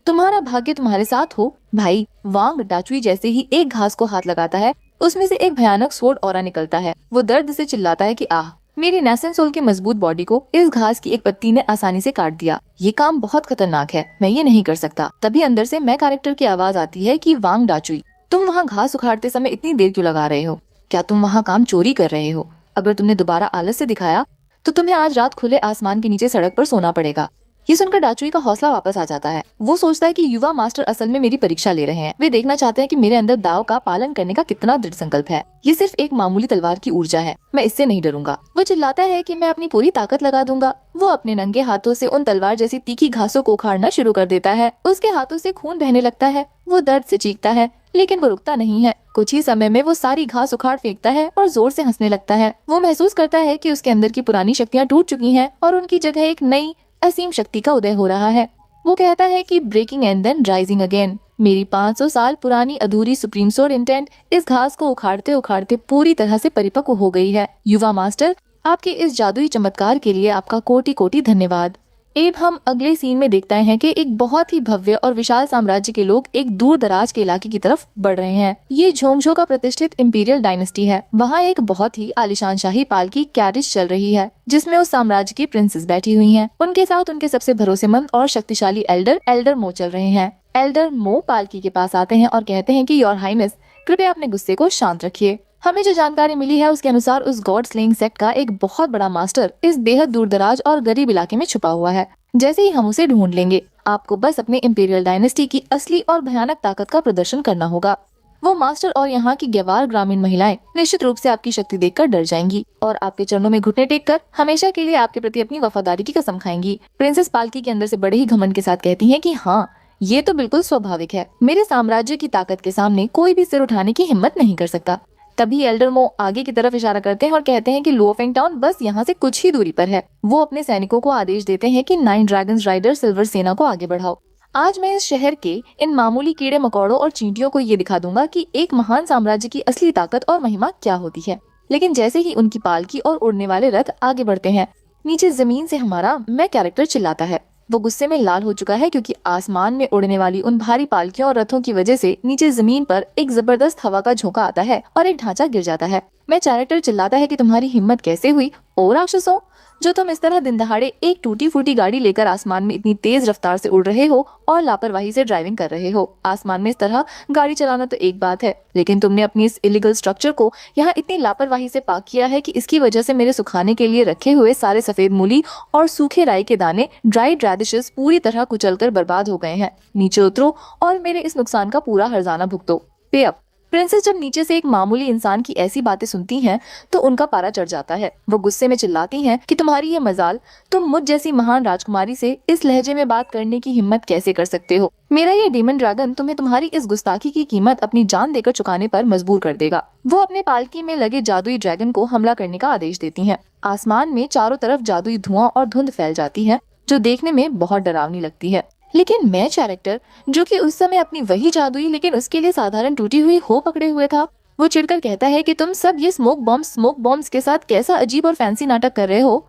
तुम्हारा भाग्य तुम्हारे साथ हो भाई। वांग डाचुई जैसे ही एक घास को हाथ लगाता है उसमें से एक भयानक सोर्ड ऑरा निकलता है। वो दर्द से चिल्लाता है कि आह, मेरी नेशन सोल की मजबूत बॉडी को इस घास की एक पत्ती ने आसानी से काट दिया। ये काम बहुत खतरनाक है, मैं ये नहीं कर सकता। तभी अंदर से मैं कैरेक्टर की आवाज आती है कि वांग डाचुई, तुम वहाँ घास उखाड़ते समय इतनी देर क्यों लगा रहे हो? क्या तुम वहाँ काम चोरी कर रहे हो? अगर तुमने दोबारा आलस्य दिखाया तो तुम्हें आज रात खुले आसमान के नीचे सड़क पर सोना पड़ेगा। ये सुनकर डाचुई का हौसला वापस आ जाता है। वो सोचता है कि युवा मास्टर असल में मेरी परीक्षा ले रहे हैं। वे देखना चाहते हैं कि मेरे अंदर दाव का पालन करने का कितना दृढ़ संकल्प है। ये सिर्फ एक मामूली तलवार की ऊर्जा है, मैं इससे नहीं डरूंगा। वो चिल्लाता है कि मैं अपनी पूरी ताकत लगा दूंगा। वो अपने नंगे हाथों से उन तलवार जैसी तीखी घासों को उखाड़ना शुरू कर देता है। उसके हाथों से खून बहने लगता है। वो दर्द से चीखता है, लेकिन वो रुकता नहीं है। कुछ ही समय में वो सारी घास उखाड़ फेंकता है और जोर से हंसने लगता है। वो महसूस करता है कि उसके अंदर की पुरानी शक्तियाँ टूट चुकी हैं और उनकी जगह एक नई असीम शक्ति का उदय हो रहा है। वो कहता है कि breaking and then rising again. मेरी 500 साल पुरानी अधूरी सुप्रीम सोर्ड इंटेंट इस घास को उखाड़ते उखाड़ते पूरी तरह से परिपक्व हो गई है। युवा मास्टर, आपके इस जादुई चमत्कार के लिए आपका कोटि कोटि धन्यवाद। अब हम अगले सीन में देखते हैं कि एक बहुत ही भव्य और विशाल साम्राज्य के लोग एक दूर दराज के इलाके की तरफ बढ़ रहे हैं। ये झोंगझो का प्रतिष्ठित इंपीरियल डायनेस्टी है। वहाँ एक बहुत ही आलिशान शाही पालकी कैरिज चल रही है जिसमें उस साम्राज्य की प्रिंसेस बैठी हुई हैं। उनके साथ उनके सबसे भरोसेमंद और शक्तिशाली एल्डर मो चल रहे हैं। एल्डर मो पालकी के पास आते हैं और कहते हैं कि योर हाइनेस, कृपया अपने गुस्से को शांत रखिए। हमें जो जानकारी मिली है उसके अनुसार उस गॉड स्लेइंग सेक्ट का एक बहुत बड़ा मास्टर इस बेहद दूरदराज और गरीब इलाके में छुपा हुआ है। जैसे ही हम उसे ढूंढ लेंगे, आपको बस अपने इंपीरियल डायनेस्टी की असली और भयानक ताकत का प्रदर्शन करना होगा। वो मास्टर और यहाँ की गवार ग्रामीण महिलाएं निश्चित रूप से आपकी शक्ति देखकर डर जाएंगी और आपके चरणों में घुटने टेक कर हमेशा के लिए आपके प्रति अपनी वफादारी की कसम खाएंगी। प्रिंसेस पालकी के अंदर से बड़े ही घमंड के साथ कहती है कि हाँ, ये तो बिल्कुल स्वाभाविक है। मेरे साम्राज्य की ताकत के सामने कोई भी सिर उठाने की हिम्मत नहीं कर सकता। तभी एल्डर मो आगे की तरफ इशारा करते हैं और कहते हैं कि लोफेंग टाउन बस यहाँ से कुछ ही दूरी पर है। वो अपने सैनिकों को आदेश देते हैं कि 9 ड्रैगन्स राइडर सिल्वर सेना को आगे बढ़ाओ। आज मैं इस शहर के इन मामूली कीड़े मकोड़ों और चींटियों को ये दिखा दूंगा कि एक महान साम्राज्य की असली ताकत और महिमा क्या होती है। लेकिन जैसे ही उनकी पालकी और उड़ने वाले रथ आगे बढ़ते हैं, नीचे जमीन से हमारा मैं कैरेक्टर चिल्लाता है। वो गुस्से में लाल हो चुका है क्योंकि आसमान में उड़ने वाली उन भारी पालकियों और रथों की वजह से नीचे जमीन पर एक जबरदस्त हवा का झोंका आता है और एक ढांचा गिर जाता है। मैं कैरेक्टर चिल्लाता है कि तुम्हारी हिम्मत कैसे हुई ओ राक्षसों, जो तुम इस तरह दिन दहाड़े एक टूटी फूटी गाड़ी लेकर आसमान में इतनी तेज रफ्तार से उड़ रहे हो और लापरवाही से ड्राइविंग कर रहे हो। आसमान में इस तरह गाड़ी चलाना तो एक बात है, लेकिन तुमने अपनी इस इलीगल स्ट्रक्चर को यहाँ इतनी लापरवाही से पाक किया है कि इसकी वजह से मेरे सुखाने के लिए रखे हुए सारे सफेद मूली और सूखे राई के दाने ड्राइड रेडिशेस पूरी तरह कुचलकर बर्बाद हो गए हैं। नीचे उतरो और मेरे इस नुकसान का पूरा हर्जाना भुगतो। पे अप। प्रिंसेस जब नीचे से एक मामूली इंसान की ऐसी बातें सुनती हैं तो उनका पारा चढ़ जाता है। वो गुस्से में चिल्लाती हैं कि तुम्हारी ये मजाल, तुम मुझ जैसी महान राजकुमारी से इस लहजे में बात करने की हिम्मत कैसे कर सकते हो। मेरा ये डीमन ड्रैगन तुम्हें तुम्हारी इस गुस्ताखी की कीमत अपनी जान देकर चुकाने पर मजबूर कर देगा। वो अपने पालकी में लगे जादुई ड्रैगन को हमला करने का आदेश देती है। आसमान में चारों तरफ जादुई धुआं और धुंध फैल जाती है जो देखने में बहुत डरावनी लगती है। लेकिन मैं कैरेक्टर, जो कि उस समय अपनी वही जादुई लेकिन उसके लिए साधारण टूटी हुई हो पकड़े हुए था, वो चिढ़कर कहता है कि तुम सब ये स्मोक बॉम्ब्स के साथ कैसा अजीब और फैंसी नाटक कर रहे हो।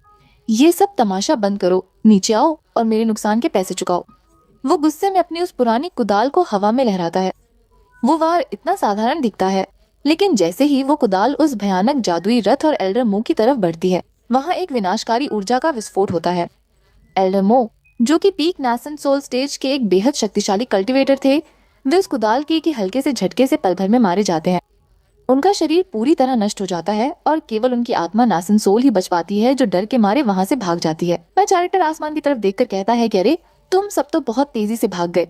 ये सब तमाशा बंद करो, नीचे आओ और मेरे नुकसान के पैसे चुकाओ। वो गुस्से में अपनी उस पुरानी कुदाल को हवा में लहराता है। वो वार इतना साधारण दिखता है, लेकिन जैसे ही वो कुदाल उस भयानक जादुई रथ और एल्डर मो की तरफ बढ़ती है, वहाँ एक विनाशकारी ऊर्जा का विस्फोट होता है। एल्डर मो, जो कि पीक नासन सोल स्टेज के एक बेहद शक्तिशाली कल्टीवेटर थे, वे उस कुदाल के हल्के से झटके से पल भर में मारे जाते हैं। उनका शरीर पूरी तरह नष्ट हो जाता है और केवल उनकी आत्मा नासन सोल ही बच पाती है, जो डर के मारे वहां से भाग जाती है। मैं कैरेक्टर आसमान की तरफ देखकर कहता है कि अरे तुम सब तो बहुत तेजी से भाग गए।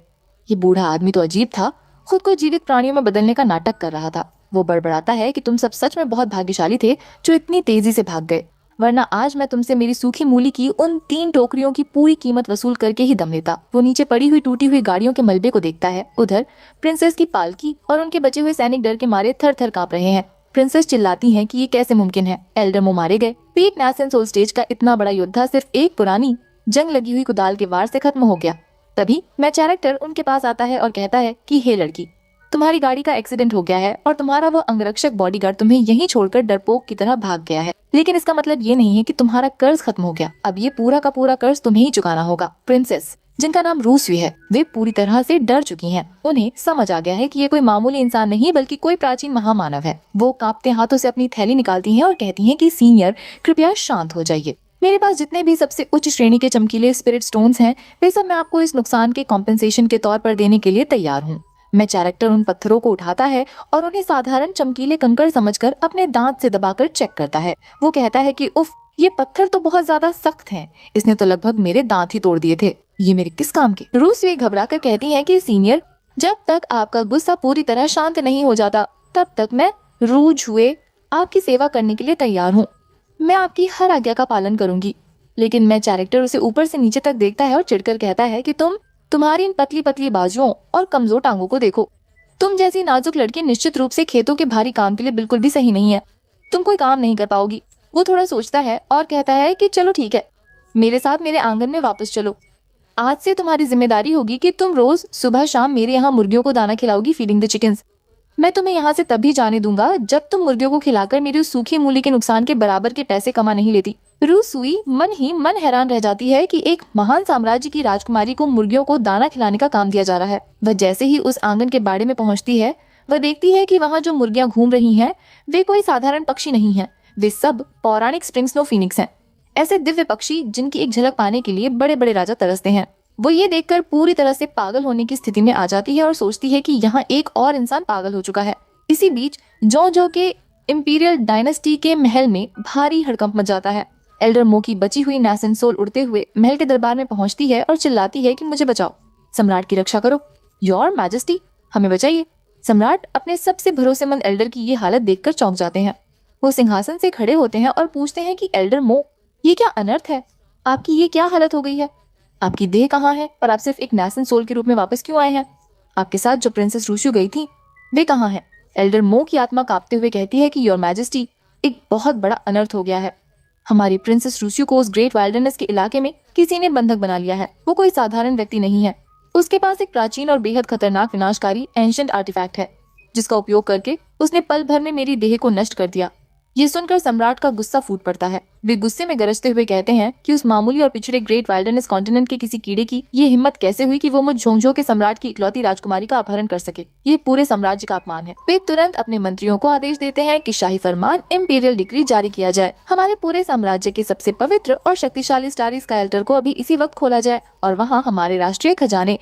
ये बूढ़ा आदमी तो अजीब था, खुद को जीवित प्राणियों में बदलने का नाटक कर रहा था। वो बड़बड़ाता है कि तुम सब सच में बहुत भाग्यशाली थे जो इतनी तेजी से भाग गए, वरना आज मैं तुमसे मेरी सूखी मूली की उन 3 टोकरियों की पूरी कीमत वसूल करके ही दम लेता। वो नीचे पड़ी हुई टूटी हुई गाड़ियों के मलबे को देखता है। उधर प्रिंसेस की पालकी और उनके बचे हुए सैनिक डर के मारे थर थर कांप रहे हैं। प्रिंसेस चिल्लाती हैं कि ये कैसे मुमकिन है, एल्डर मो मारे गए। पीक नासन सोल स्टेज का इतना बड़ा योद्धा सिर्फ एक पुरानी जंग लगी हुई कुदाल के वार से खत्म हो गया। तभी मैं कैरेक्टर उनके पास आता है और कहता है कि हे लड़की, तुम्हारी गाड़ी का एक्सीडेंट हो गया है और तुम्हारा वो अंगरक्षक बॉडीगार्ड तुम्हें यहीं छोड़कर डरपोक की तरह भाग गया है, लेकिन इसका मतलब ये नहीं है कि तुम्हारा कर्ज खत्म हो गया। अब ये पूरा का पूरा कर्ज तुम्हें ही चुकाना होगा। प्रिंसेस, जिनका नाम रूसवी है, वे पूरी तरह से डर चुकी हैं। उन्हें समझ आ गया है कि ये कोई मामूली इंसान नहीं बल्कि कोई प्राचीन महामानव है। वो कांपते हाथों से अपनी थैली निकालती हैं और कहती हैं कि सीनियर, कृपया शांत हो जाइए। मेरे पास जितने भी सबसे उच्च श्रेणी के चमकीले स्पिरिट स्टोन्स हैं, वे सब मैं आपको इस नुकसान के कॉम्पेंसेशन के तौर पर देने के लिए तैयार हूँ। मैं कैरेक्टर उन पत्थरों को उठाता है और उन्हें साधारण चमकीले कंकड़ समझकर अपने दांत से दबाकर चेक करता है। वो कहता है कि उफ, ये पत्थर तो बहुत ज्यादा सख्त हैं। इसने तो लगभग मेरे दांत ही तोड़ दिए थे। ये मेरे किस काम के। रूसवी घबराकर कहती हैं कि सीनियर, जब तक आपका गुस्सा पूरी तरह शांत नहीं हो जाता, तब तक मैं रूज हुए आपकी सेवा करने के लिए तैयार हूँ। मैं आपकी हर आज्ञा का पालन करूंगी। लेकिन मैं कैरेक्टर उसे ऊपर से नीचे तक देखता है और चिढ़कर कहता है कि तुम्हारी इन पतली पतली बाजुओं और कमजोर टांगों को देखो। तुम जैसी नाजुक लड़की निश्चित रूप से खेतों के भारी काम के लिए बिल्कुल भी सही नहीं है। तुम कोई काम नहीं कर पाओगी। वो थोड़ा सोचता है और कहता है कि चलो ठीक है, मेरे साथ मेरे आंगन में वापस चलो। आज से तुम्हारी जिम्मेदारी होगी कि तुम रोज सुबह शाम मेरे यहाँ मुर्गियों को दाना खिलाओगी, फीडिंग द चिकन्स। मैं तुम्हें यहाँ से तभी जाने दूंगा जब तुम मुर्गियों को खिलाकर मेरी उस सूखी मूली के नुकसान के बराबर के पैसे कमा नहीं लेती। रूसुई मन ही मन हैरान रह जाती है कि एक महान साम्राज्य की राजकुमारी को मुर्गियों को दाना खिलाने का काम दिया जा रहा है। वह जैसे ही उस आंगन के बाड़े में पहुंचती है, वह देखती है कि वहाँ जो मुर्गियां घूम रही हैं, वे कोई साधारण पक्षी नहीं है। वे सब पौराणिक स्प्रिंग स्नो फीनिक्स हैं, ऐसे दिव्य पक्षी जिनकी एक झलक पाने के लिए बड़े बड़े राजा तरसते हैं। वो ये देखकर पूरी तरह से पागल होने की स्थिति में आ जाती है और सोचती है कि यहाँ एक और इंसान पागल हो चुका है। इसी बीच जो के इंपीरियल डायनेस्टी के महल में भारी हड़कंप मच जाता है। एल्डर मो की बची हुई नासन सोल उड़ते हुए महल के दरबार में पहुंचती है और चिल्लाती है कि मुझे बचाओ, सम्राट की रक्षा करो, योर मैजेस्टी, हमें बचाइए। सम्राट अपने सबसे भरोसेमंद एल्डर की ये हालत देखकर चौंक जाते हैं। वो सिंहासन से खड़े होते हैं और पूछते हैं कि एल्डर मो, ये क्या अनर्थ है? आपकी ये क्या हालत हो गई है? आपकी देह कहाँ है और आप सिर्फ एक नैसन सोल के रूप में वापस क्यों आए हैं? आपके साथ जो प्रिंसेस रूशु गई थी वे कहाँ हैं? एल्डर मो की आत्मा कांपते हुए कहती है कि योर मैजेस्टी, एक बहुत बड़ा अनर्थ हो गया है। हमारी प्रिंसेस रूशु को उस ग्रेट वाइल्डरनेस के इलाके में किसी ने बंधक बना लिया है। वो कोई साधारण व्यक्ति नहीं है। उसके पास एक प्राचीन और बेहद खतरनाक विनाशकारी एंशिएंट आर्टिफैक्ट है, जिसका उपयोग करके उसने पल भर में मेरी देह को नष्ट कर दिया। ये सुनकर सम्राट का गुस्सा फूट पड़ता है। वे गुस्से में गरजते हुए कहते हैं कि उस मामूली और पिछड़े ग्रेट वाइल्डरनेस कॉन्टिनेंट के किसी कीड़े की ये हिम्मत कैसे हुई कि वो मुझ झोंझो के सम्राट की इकलौती राजकुमारी का अपहरण कर सके। ये पूरे साम्राज्य का अपमान है। वे तुरंत अपने मंत्रियों को आदेश देते हैं कि शाही फरमान इम्पीरियल डिक्री जारी किया जाए। हमारे पूरे साम्राज्य के सबसे पवित्र और शक्तिशाली स्टारी स्काई को अभी इसी वक्त खोला जाए और वहाँ हमारे राष्ट्रीय खजाने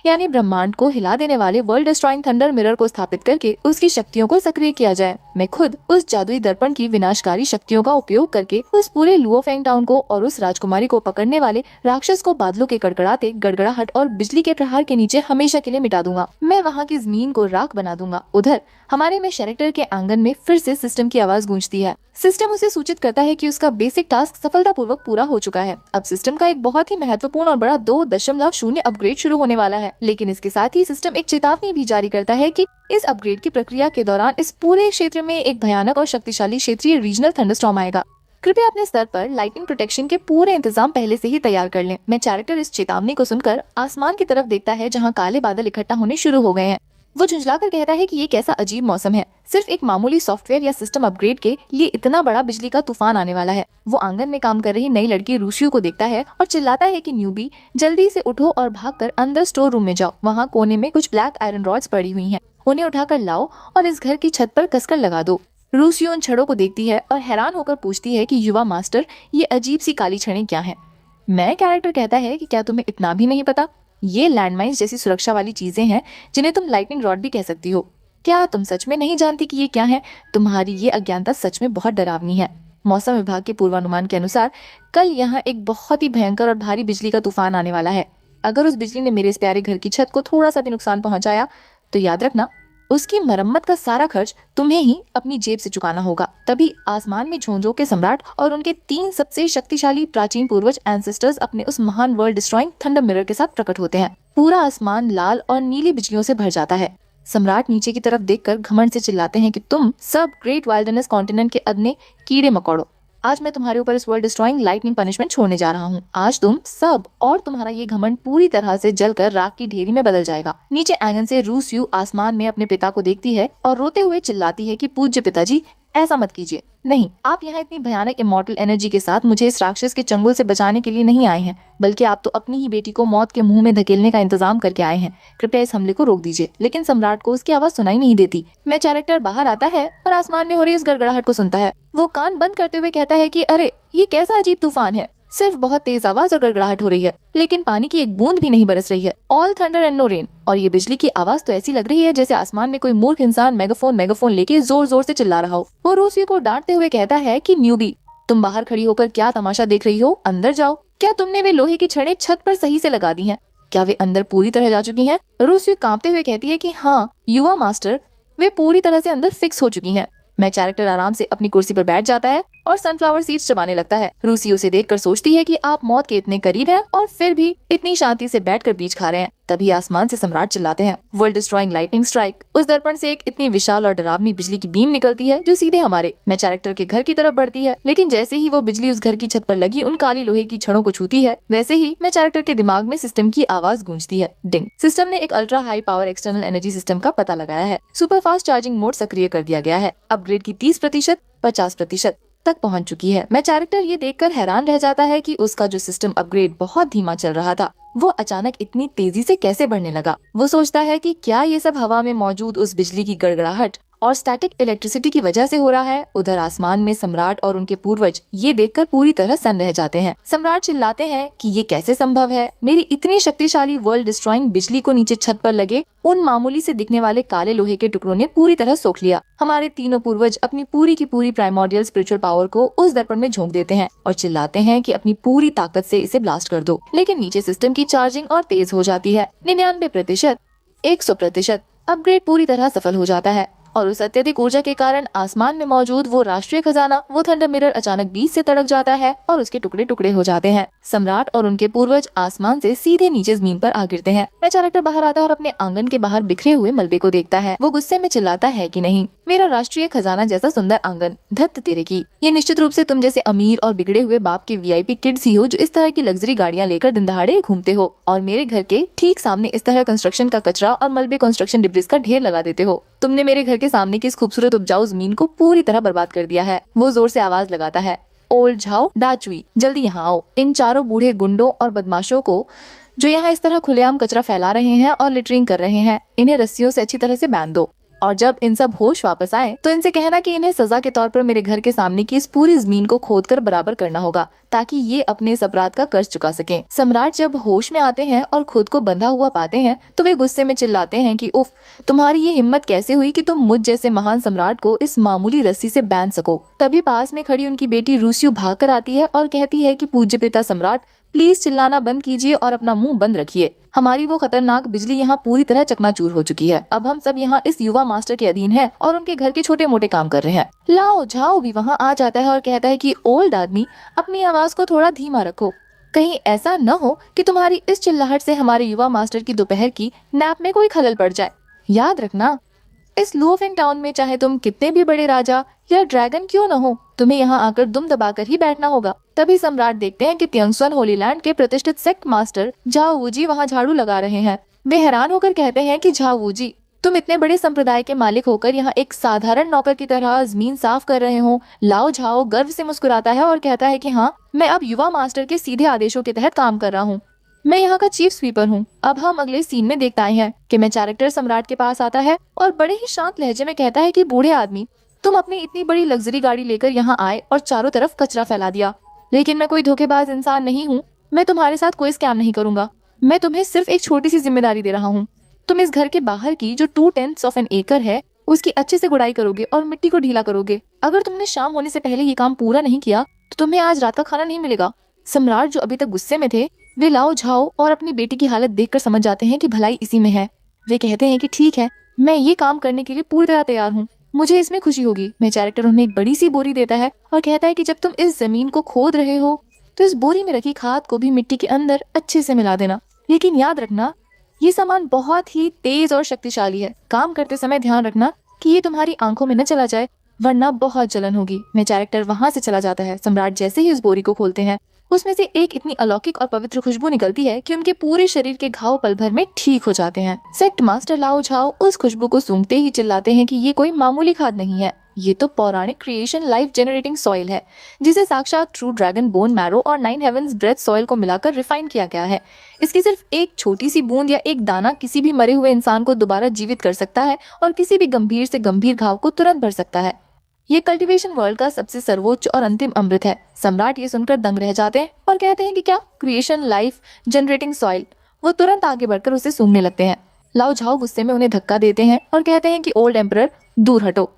यानी ब्रह्मांड को हिला देने वाले वर्ल्ड डिस्ट्रॉइंग थंडर मिरर को स्थापित करके उसकी शक्तियों को सक्रिय किया जाए। मैं खुद उस जादुई दर्पण की विनाशकारी शक्तियों का उपयोग करके उस पूरे लुओफेंग टाउन को और उस राजकुमारी को पकड़ने वाले राक्षस को बादलों के गड़गड़ाते गड़गड़ाहट और बिजली के प्रहार के नीचे हमेशा के लिए मिटा दूंगा। मैं वहाँ की जमीन को राख बना दूंगा। उधर हमारे में शेरेक्टर के आंगन में फिर से सिस्टम की आवाज गूंजती है। सिस्टम उसे सूचित करता है कि उसका बेसिक टास्क सफलतापूर्वक पूरा हो चुका है। अब सिस्टम का एक बहुत ही महत्वपूर्ण और बड़ा 2.0 अपग्रेड शुरू होने वाला है। लेकिन इसके साथ ही सिस्टम एक चेतावनी भी जारी करता है कि इस अपग्रेड की प्रक्रिया के दौरान इस पूरे क्षेत्र में एक भयानक और शक्तिशाली क्षेत्रीय रीजनल थंडरस्टॉर्म आएगा। कृपया अपने स्तर पर लाइटनिंग प्रोटेक्शन के पूरे इंतजाम पहले से ही तैयार कर लें। मैं कैरेक्टर इस चेतावनी को सुनकर आसमान की तरफ देखता है जहाँ काले बादल इकट्ठा होने शुरू हो गए हैं। वो झुंझलाकर कहता है कि ये कैसा अजीब मौसम है। सिर्फ एक मामूली सॉफ्टवेयर या सिस्टम अपग्रेड के लिए इतना बड़ा बिजली का तूफान आने वाला है। वो आंगन में काम कर रही नई लड़की रूशियो को देखता है और चिल्लाता है कि न्यूबी, जल्दी से उठो और भागकर अंदर स्टोर रूम में जाओ। वहाँ कोने में कुछ ब्लैक आयरन रॉड्स पड़ी हुई हैं। उन्हें उठाकर लाओ और इस घर की छत पर कसकर लगा दो। रूशियो उन छड़ों को देखती है और हैरान होकर पूछती है कि युवा मास्टर, ये अजीब सी काली छड़ें क्या हैं? मैं कैरेक्टर कहता है कि क्या तुम्हें इतना भी नहीं पता? ये लैंडमाइंस जैसी सुरक्षा वाली चीजें हैं जिन्हें तुम लाइटनिंग रॉड भी कह सकती हो। क्या तुम सच में नहीं जानती कि ये क्या है? तुम्हारी ये अज्ञानता सच में बहुत डरावनी है। मौसम विभाग के पूर्वानुमान के अनुसार कल यहाँ एक बहुत ही भयंकर और भारी बिजली का तूफान आने वाला है। अगर उस बिजली ने मेरे इस प्यारे घर की छत को थोड़ा सा भी नुकसान पहुंचाया तो याद रखना, उसकी मरम्मत का सारा खर्च तुम्हें ही अपनी जेब से चुकाना होगा। तभी आसमान में झोंझों के सम्राट और उनके 3 सबसे शक्तिशाली प्राचीन पूर्वज एंसेस्टर्स अपने उस महान वर्ल्ड डिस्ट्रॉइंग थंडर मिरर के साथ प्रकट होते हैं। पूरा आसमान लाल और नीली बिजलियों से भर जाता है। सम्राट नीचे की तरफ देखकर घमंड से चिल्लाते हैं कि तुम सब ग्रेट वाइल्डरनेस कॉन्टिनेंट के अदने कीड़े मकोड़ो, आज मैं तुम्हारे ऊपर इस वर्ल्ड डिस्ट्रॉइंग लाइटनिंग पनिशमेंट छोड़ने जा रहा हूँ। आज तुम सब और तुम्हारा ये घमंड पूरी तरह से जलकर राख की ढेरी में बदल जाएगा। नीचे आंगन से रूसियू आसमान में अपने पिता को देखती है और रोते हुए चिल्लाती है कि पूज्य पिताजी, ऐसा मत कीजिए। नहीं, आप यहाँ इतनी भयानक इमॉर्टल एनर्जी के साथ मुझे इस राक्षस के चंगुल से बचाने के लिए नहीं आए हैं, बल्कि आप तो अपनी ही बेटी को मौत के मुंह में धकेलने का इंतजाम करके आए हैं। कृपया इस हमले को रोक दीजिए। लेकिन सम्राट को उसकी आवाज सुनाई नहीं देती। मैं कैरेक्टर बाहर आता है और आसमान में हो रही इस गड़गड़ाहट को सुनता है। वो कान बंद करते हुए कहता है कि अरे, ये कैसा अजीब तूफान है। सिर्फ बहुत तेज आवाज और गड़गड़ाहट हो रही है, लेकिन पानी की एक बूंद भी नहीं बरस रही है। All thunder and no rain. और ये बिजली की आवाज तो ऐसी लग रही है जैसे आसमान में कोई मूर्ख इंसान मेगाफोन लेके जोर जोर से चिल्ला रहा हो। वो रूसी को डांटते हुए कहता है कि न्यूबी, तुम बाहर खड़ी होकर क्या तमाशा देख रही हो? अंदर जाओ। क्या तुमने वे लोहे की छड़ें छत पर सही से लगा दी हैं? क्या वे अंदर पूरी तरह जा चुकी हैं? रूसी कांपते हुए कहती है कि हाँ युवा मास्टर, वे पूरी तरह से अंदर फिक्स हो चुकी हैं। मैं कैरेक्टर आराम से अपनी कुर्सी पर बैठ जाता है और सनफ्लावर सीड्स चबाने लगता है। रूसी उसे देखकर सोचती है कि आप मौत के इतने करीब हैं और फिर भी इतनी शांति से बैठकर बीज खा रहे हैं। तभी आसमान से सम्राट चिल्लाते हैं, वर्ल्ड डिस्ट्रॉइंग लाइटनिंग स्ट्राइक। उस दर्पण से एक इतनी विशाल और डरावनी बिजली की बीम निकलती है जो सीधे हमारे मैं कैरेक्टर के घर की तरफ बढ़ती है। लेकिन जैसे ही वो बिजली उस घर की छत पर लगी उन काली लोहे की छड़ों को छूती है, वैसे ही मैं कैरेक्टर के दिमाग में सिस्टम की आवाज गूंजती है, डिंग। सिस्टम ने एक ultra high power external energy system का पता लगाया है। सुपर फास्ट चार्जिंग मोड सक्रिय कर दिया गया है। अपग्रेड की 30% 50% तक पहुंच चुकी है। मैं कैरेक्टर ये देखकर हैरान रह जाता है कि उसका जो सिस्टम अपग्रेड बहुत धीमा चल रहा था, वो अचानक इतनी तेजी से कैसे बढ़ने लगा। वो सोचता है कि क्या ये सब हवा में मौजूद उस बिजली की गड़गड़ाहट और स्टैटिक इलेक्ट्रिसिटी की वजह से हो रहा है। उधर आसमान में सम्राट और उनके पूर्वज ये देखकर पूरी तरह सन्न रह जाते हैं। सम्राट चिल्लाते हैं कि ये कैसे संभव है? मेरी इतनी शक्तिशाली वर्ल्ड डिस्ट्रॉइंग बिजली को नीचे छत पर लगे उन मामूली से दिखने वाले काले लोहे के टुकड़ों ने पूरी तरह सोख लिया। हमारे तीनों पूर्वज अपनी पूरी की पूरी प्राइमोर्डियल स्पिरिचुअल पावर को उस दर्पण में झोंक देते हैं और चिल्लाते हैं कि अपनी पूरी ताकत से इसे ब्लास्ट कर दो। लेकिन नीचे सिस्टम की चार्जिंग और तेज हो जाती है। 99%, 100%, अपग्रेड पूरी तरह सफल हो जाता है और उस अत्यधिक ऊर्जा के कारण आसमान में मौजूद वो राष्ट्रीय खजाना वो थंडर मिरर अचानक बीच से तड़क जाता है और उसके टुकड़े टुकड़े हो जाते हैं। सम्राट और उनके पूर्वज आसमान से सीधे नीचे जमीन पर आ गिरते हैं। मैं कैरेक्टर बाहर आता है और अपने आंगन के बाहर बिखरे हुए मलबे को देखता है। वो गुस्से में चिल्लाता है कि नहीं, मेरा राष्ट्रीय खजाना जैसा सुंदर आंगन, धत तेरे की। ये निश्चित रूप से तुम जैसे अमीर और बिगड़े हुए बाप के वीआईपी किड्स ही हो जो इस तरह की लग्जरी गाड़ियां लेकर दिन दहाड़े घूमते हो और मेरे घर के ठीक सामने इस तरह कंस्ट्रक्शन का कचरा और मलबे कंस्ट्रक्शन डिब्रिस का ढेर लगा देते हो। तुमने मेरे घर के सामने की इस खूबसूरत उपजाऊ जमीन को पूरी तरह बर्बाद कर दिया है। वो जोर से आवाज लगाता है, ओल्ड झाओ डाचुई, जल्दी यहाँ आओ। इन चारों बूढ़े गुंडों और बदमाशों को जो यहाँ इस तरह खुलेआम कचरा फैला रहे हैं और लिटरिंग कर रहे हैं, इन्हें रस्सियों से अच्छी तरह से बांध दो और जब इन सब होश वापस आए तो इनसे कहना कि इन्हें सजा के तौर पर मेरे घर के सामने की इस पूरी जमीन को खोदकर बराबर करना होगा ताकि ये अपने इस अपराध का कर्ज चुका सकें। सम्राट जब होश में आते हैं और खुद को बंधा हुआ पाते हैं तो वे गुस्से में चिल्लाते हैं कि उफ, तुम्हारी ये हिम्मत कैसे हुई कि तुम मुझ जैसे महान सम्राट को इस मामूली रस्सी से बांध सको। तभी पास में खड़ी उनकी बेटी रूसियो भाग कर आती है और कहती है कि पूज्य पिता सम्राट, प्लीज चिल्लाना बंद कीजिए और अपना मुंह बंद रखिए। हमारी वो खतरनाक बिजली यहाँ पूरी तरह चकनाचूर हो चुकी है। अब हम सब यहाँ इस युवा मास्टर के अधीन हैं और उनके घर के छोटे मोटे काम कर रहे हैं। लाओ झाओ भी वहाँ आ जाता है और कहता है कि ओल्ड आदमी, अपनी आवाज को थोड़ा धीमा रखो। कहीं ऐसा न हो कि तुम्हारी इस चिल्लाहट से हमारे युवा मास्टर की दोपहर की नैप में कोई खलल पड़ जाए। याद रखना, इस लुओफिंग टाउन में चाहे तुम कितने भी बड़े राजा या ड्रैगन क्यों न हो, तुम्हें यहाँ आकर दुम दबाकर ही बैठना होगा। तभी सम्राट देखते हैं कि त्योंगसन होलीलैंड के प्रतिष्ठित सेक्ट मास्टर झाओ वूजी वहाँ झाड़ू लगा रहे हैं। वे हैरान होकर कहते हैं कि झाओ वूजी, तुम इतने बड़े संप्रदाय के मालिक होकर यहाँ एक साधारण नौकर की तरह जमीन साफ कर रहे हो। लाओ झाओ गर्व से मुस्कुराता है और कहता है कि हाँ, मैं अब युवा मास्टर के सीधे आदेशों के तहत काम कर रहा हूँ। मैं यहाँ का चीफ स्वीपर हूँ। अब हम अगले सीन में देखते आए हैं कि मैं कैरेक्टर सम्राट के पास आता है और बड़े ही शांत लहजे में कहता है कि बूढ़े आदमी, तुम अपनी इतनी बड़ी लग्जरी गाड़ी लेकर यहाँ आए और चारों तरफ कचरा फैला दिया, लेकिन मैं कोई धोखेबाज इंसान नहीं हूँ। मैं तुम्हारे साथ कोई स्कैम नहीं करूंगा। मैं तुम्हें सिर्फ एक छोटी सी जिम्मेदारी दे रहा हूँ। तुम इस घर के बाहर की जो 2/10 ऑफ एन एकड़ है उसकी अच्छे से गुड़ाई करोगे और मिट्टी को ढीला करोगे। अगर तुमने शाम होने से पहले ये काम पूरा नहीं किया तो तुम्हें आज रात का खाना नहीं मिलेगा। सम्राट जो अभी तक गुस्से में थे, वे लाओ झाओ और अपनी बेटी की हालत देखकर समझ जाते हैं कि भलाई इसी में है। वे कहते हैं कि ठीक है, मैं ये काम करने के लिए पूरी तरह तैयार हूँ, मुझे इसमें खुशी होगी। मैं कैरेक्टर उन्हें एक बड़ी सी बोरी देता है और कहता है कि जब तुम इस जमीन को खोद रहे हो तो इस बोरी में रखी खाद को भी मिट्टी के अंदर अच्छे से मिला देना, लेकिन याद रखना ये सामान बहुत ही तेज और शक्तिशाली है। काम करते समय ध्यान रखना कि ये तुम्हारी आंखों में न चला जाए, वरना बहुत जलन होगी। मैं कैरेक्टर वहाँ से चला जाता है। सम्राट जैसे ही उस बोरी को खोलते हैं उसमें से एक इतनी अलौकिक और पवित्र खुशबू निकलती है कि उनके पूरे शरीर के घाव पल भर में ठीक हो जाते हैं। सेक्ट मास्टर लाओ झाओ उस खुशबू को सूंघते ही चिल्लाते हैं कि ये कोई मामूली खाद नहीं है, ये तो पौराणिक क्रिएशन लाइफ जेनरेटिंग सॉइल है जिसे साक्षात ट्रू ड्रैगन बोन मैरो और 9 हेवंस ब्रेथ सॉइल को मिलाकर रिफाइन किया गया है। इसकी सिर्फ एक छोटी सी बूंद या एक दाना किसी भी मरे हुए इंसान को दोबारा जीवित कर सकता है और किसी भी गंभीर से गंभीर घाव को तुरंत भर सकता है। ये कल्टीवेशन वर्ल्ड का सबसे सर्वोच्च और अंतिम अमृत है। सम्राट ये सुनकर दंग रह जाते हैं और कहते हैं कि क्या क्रिएशन लाइफ जनरेटिंग सॉइल। वो तुरंत आगे बढ़कर उसे सूंघने लगते हैं। लाओ झाओ गुस्से में उन्हें धक्का देते हैं और कहते हैं कि ओल्ड एम्परर, दूर हटो।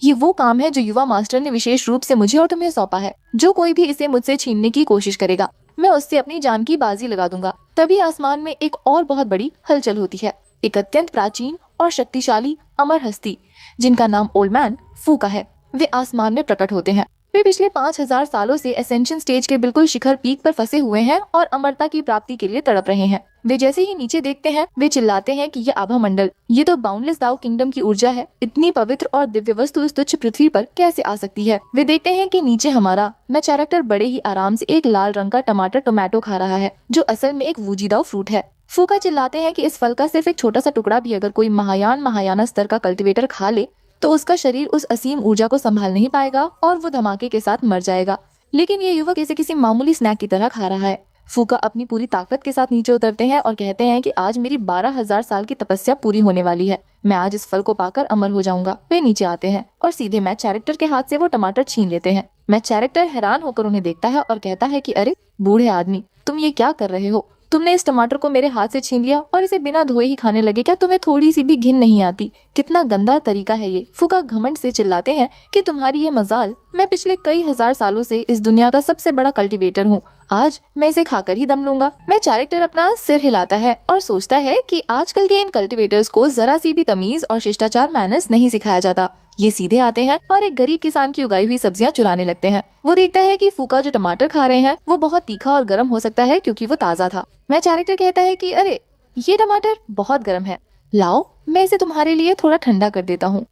ये वो काम है जो युवा मास्टर ने विशेष रूप से मुझे और तुम्हें सौंपा है। जो कोई भी इसे मुझसे छीनने की कोशिश करेगा मैं उससे अपनी जान की बाजी लगा दूंगा। तभी आसमान में एक और बहुत बड़ी हलचल होती है। एक अत्यंत प्राचीन और शक्तिशाली अमर हस्ती जिनका नाम ओल्ड मैन फूका है, वे आसमान में प्रकट होते हैं। वे पिछले 5000 सालों से एसेंशन स्टेज के बिल्कुल शिखर पीक पर फंसे हुए हैं और अमरता की प्राप्ति के लिए तड़प रहे हैं। वे जैसे ही नीचे देखते हैं वे चिल्लाते हैं कि ये आभा मंडल, ये तो बाउंडलेस दाओ किंगडम की ऊर्जा है। इतनी पवित्र और दिव्य वस्तु इस तुच्छ पृथ्वी पर कैसे आ सकती है। वे देखते हैं कि नीचे हमारा मैं कैरेक्टर बड़े ही आराम से एक लाल रंग का टमाटर टोमेटो खा रहा है जो असल में एक वूजीदाओ फ्रूट है। फूका चिल्लाते हैं कि इस फल का सिर्फ एक छोटा सा टुकड़ा भी अगर कोई महायाना स्तर का कल्टिवेटर खा ले तो उसका शरीर उस असीम ऊर्जा को संभाल नहीं पाएगा और वो धमाके के साथ मर जाएगा। लेकिन ये युवक इसे किसी मामूली स्नैक की तरह खा रहा है। फूका अपनी पूरी ताकत के साथ नीचे उतरते हैं और कहते हैं कि आज मेरी 12,000 साल की तपस्या पूरी होने वाली है। मैं आज इस फल को पाकर अमर हो जाऊंगा। वे नीचे आते हैं और सीधे मैच कैरेक्टर के हाथ से वो टमाटर छीन लेते हैं। मैच कैरेक्टर हैरान होकर उन्हें देखता है और कहता है कि अरे बूढ़े आदमी, तुम ये क्या कर रहे हो। तुमने इस टमाटर को मेरे हाथ से छीन लिया और इसे बिना धोए ही खाने लगे। क्या तुम्हें थोड़ी सी भी घिन नहीं आती? कितना गंदा तरीका है ये। फुका घमंड से चिल्लाते हैं कि तुम्हारी ये मजाल, मैं पिछले कई हजार सालों से इस दुनिया का सबसे बड़ा कल्टीवेटर हूँ। आज मैं इसे खाकर ही दम लूंगा। मैं कैरेक्टर अपना सिर हिलाता है और सोचता है कि आजकल के इन कल्टीवेटर्स को जरा सी भी तमीज और शिष्टाचार मैनर्स नहीं सिखाया जाता। ये सीधे आते हैं और एक गरीब किसान की उगाई हुई सब्जियां चुराने लगते हैं। वो देखता है कि फूका जो टमाटर खा रहे हैं वो बहुत तीखा और गर्म हो सकता है क्योंकि वो ताज़ा था। मैं कैरेक्टर कहता है कि अरे ये टमाटर बहुत गर्म है, लाओ मैं इसे तुम्हारे लिए थोड़ा ठंडा कर देता हूँ।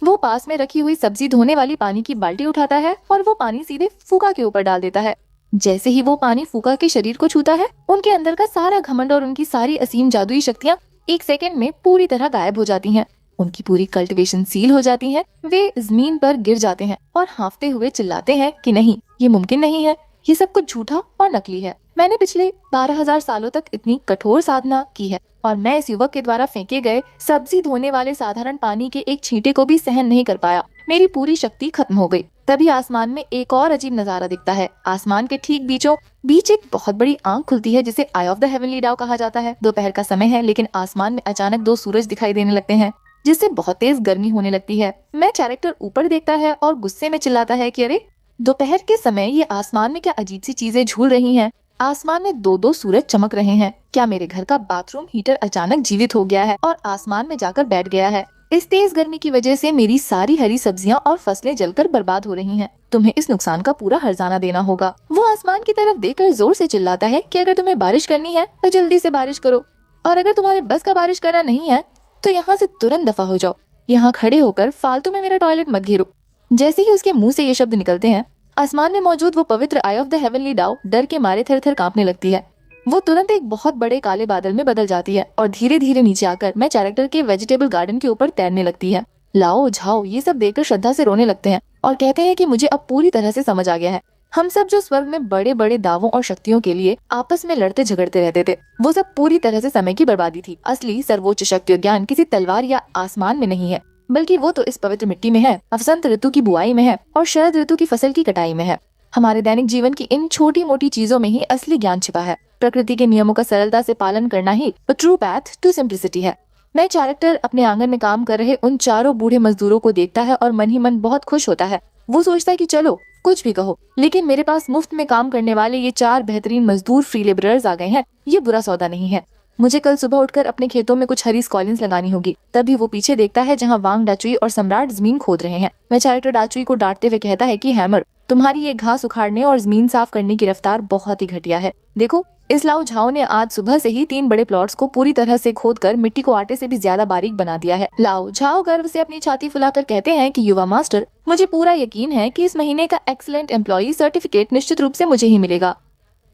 वो पास में रखी हुई सब्जी धोने वाली पानी की बाल्टी उठाता है और वो पानी सीधे फूका के ऊपर डाल देता है। जैसे ही वो पानी फूका के शरीर को छूता है, उनके अंदर का सारा घमंड और उनकी सारी असीम जादुई शक्तियाँ एक सेकंड में पूरी तरह गायब हो जाती हैं। उनकी पूरी कल्टीवेशन सील हो जाती है। वे जमीन पर गिर जाते हैं और हांफते हुए चिल्लाते हैं कि नहीं, ये मुमकिन नहीं है, ये सब कुछ झूठा और नकली है। मैंने पिछले 12,000 सालों तक इतनी कठोर साधना की है और मैं इस युवक के द्वारा फेंके गए सब्जी धोने वाले साधारण पानी के एक छींटे को भी सहन नहीं कर पाया। मेरी पूरी शक्ति खत्म हो गई। तभी आसमान में एक और अजीब नजारा दिखता है। आसमान के ठीक बीचों बीच एक बहुत बड़ी आंख खुलती है जिसे आई ऑफ द हेवनली डाव कहा जाता है। दोपहर का समय है लेकिन आसमान में अचानक 2 सूरज दिखाई देने लगते हैं जिससे बहुत तेज गर्मी होने लगती है। मैं कैरेक्टर ऊपर देखता है और गुस्से में चिल्लाता है कि अरे दोपहर के समय ये आसमान में क्या अजीब सी चीजें झूल रही हैं। आसमान में 2-2 सूरज चमक रहे हैं। क्या मेरे घर का बाथरूम हीटर अचानक जीवित हो गया है और आसमान में जाकर बैठ गया है? इस तेज गर्मी की वजह से मेरी सारी हरी सब्जियां और फसलें जलकर बर्बाद हो रही हैं। तुम्हें इस नुकसान का पूरा हर्जाना देना होगा। वो आसमान की तरफ देखकर जोर से चिल्लाता है कि अगर तुम्हें बारिश करनी है तो जल्दी से बारिश करो, और अगर तुम्हारे बस का बारिश करना नहीं है तो यहाँ से तुरंत दफा हो जाओ। यहाँ खड़े होकर फालतू में मेरा टॉयलेट मत घेरो। जैसे ही उसके मुंह से ये शब्द निकलते हैं, आसमान में मौजूद वो पवित्र आई ऑफ द हेवनली डाव डर के मारे थर थर कांपने लगती है। वो तुरंत एक बहुत बड़े काले बादल में बदल जाती है और धीरे धीरे नीचे आकर मैं कैरेक्टर के वेजिटेबल गार्डन के ऊपर तैरने लगती है। लाओ झाओ ये सब देखकर श्रद्धा से रोने लगते हैं और कहते हैं कि मुझे अब पूरी तरह से समझ आ गया है। हम सब जो स्वर्ग में बड़े बड़े दावों और शक्तियों के लिए आपस में लड़ते झगड़ते रहते थे, वो सब पूरी तरह से समय की बर्बादी थी। असली सर्वोच्च शक्ति और ज्ञान किसी तलवार या आसमान में नहीं है, बल्कि वो तो इस पवित्र मिट्टी में है, वसंत ऋतु की बुआई में है और शरद ऋतु की फसल की कटाई में है। हमारे दैनिक जीवन की इन छोटी मोटी चीजों में ही असली ज्ञान छिपा है। प्रकृति के नियमों का सरलता से पालन करना ही ट्रू पैथ टू सिंप्लिसिटी है। मैं कैरेक्टर अपने आंगन में काम कर रहे उन चारों बूढ़े मजदूरों को देखता है और मन ही मन बहुत खुश होता है। वो सोचता है कि चलो कुछ भी कहो, लेकिन मेरे पास मुफ्त में काम करने वाले ये 4 बेहतरीन मजदूर फ्री लेबरर्स आ गए हैं। ये बुरा सौदा नहीं है। मुझे कल सुबह उठकर अपने खेतों में कुछ हरी स्कॉलिंस लगानी होगी। तभी वो पीछे देखता है जहाँ वांग डाचुई और सम्राट जमीन खोद रहे हैं। मैं कैरेक्टर डाचुई को डांटते हुए कहता है कि हैमर, तुम्हारी ये घास उखाड़ने और जमीन साफ करने की रफ्तार बहुत ही घटिया है। देखो इस लाओ झाओ ने आज सुबह से ही 3 बड़े प्लॉट्स को पूरी तरह से खोदकर मिट्टी को आटे से भी ज्यादा बारीक बना दिया है। लाओ झाओ गर्व से अपनी छाती फुलाकर कहते हैं कि युवा मास्टर, मुझे पूरा यकीन है कि इस महीने का एक्सीलेंट एम्प्लॉई सर्टिफिकेट निश्चित रूप से मुझे ही मिलेगा।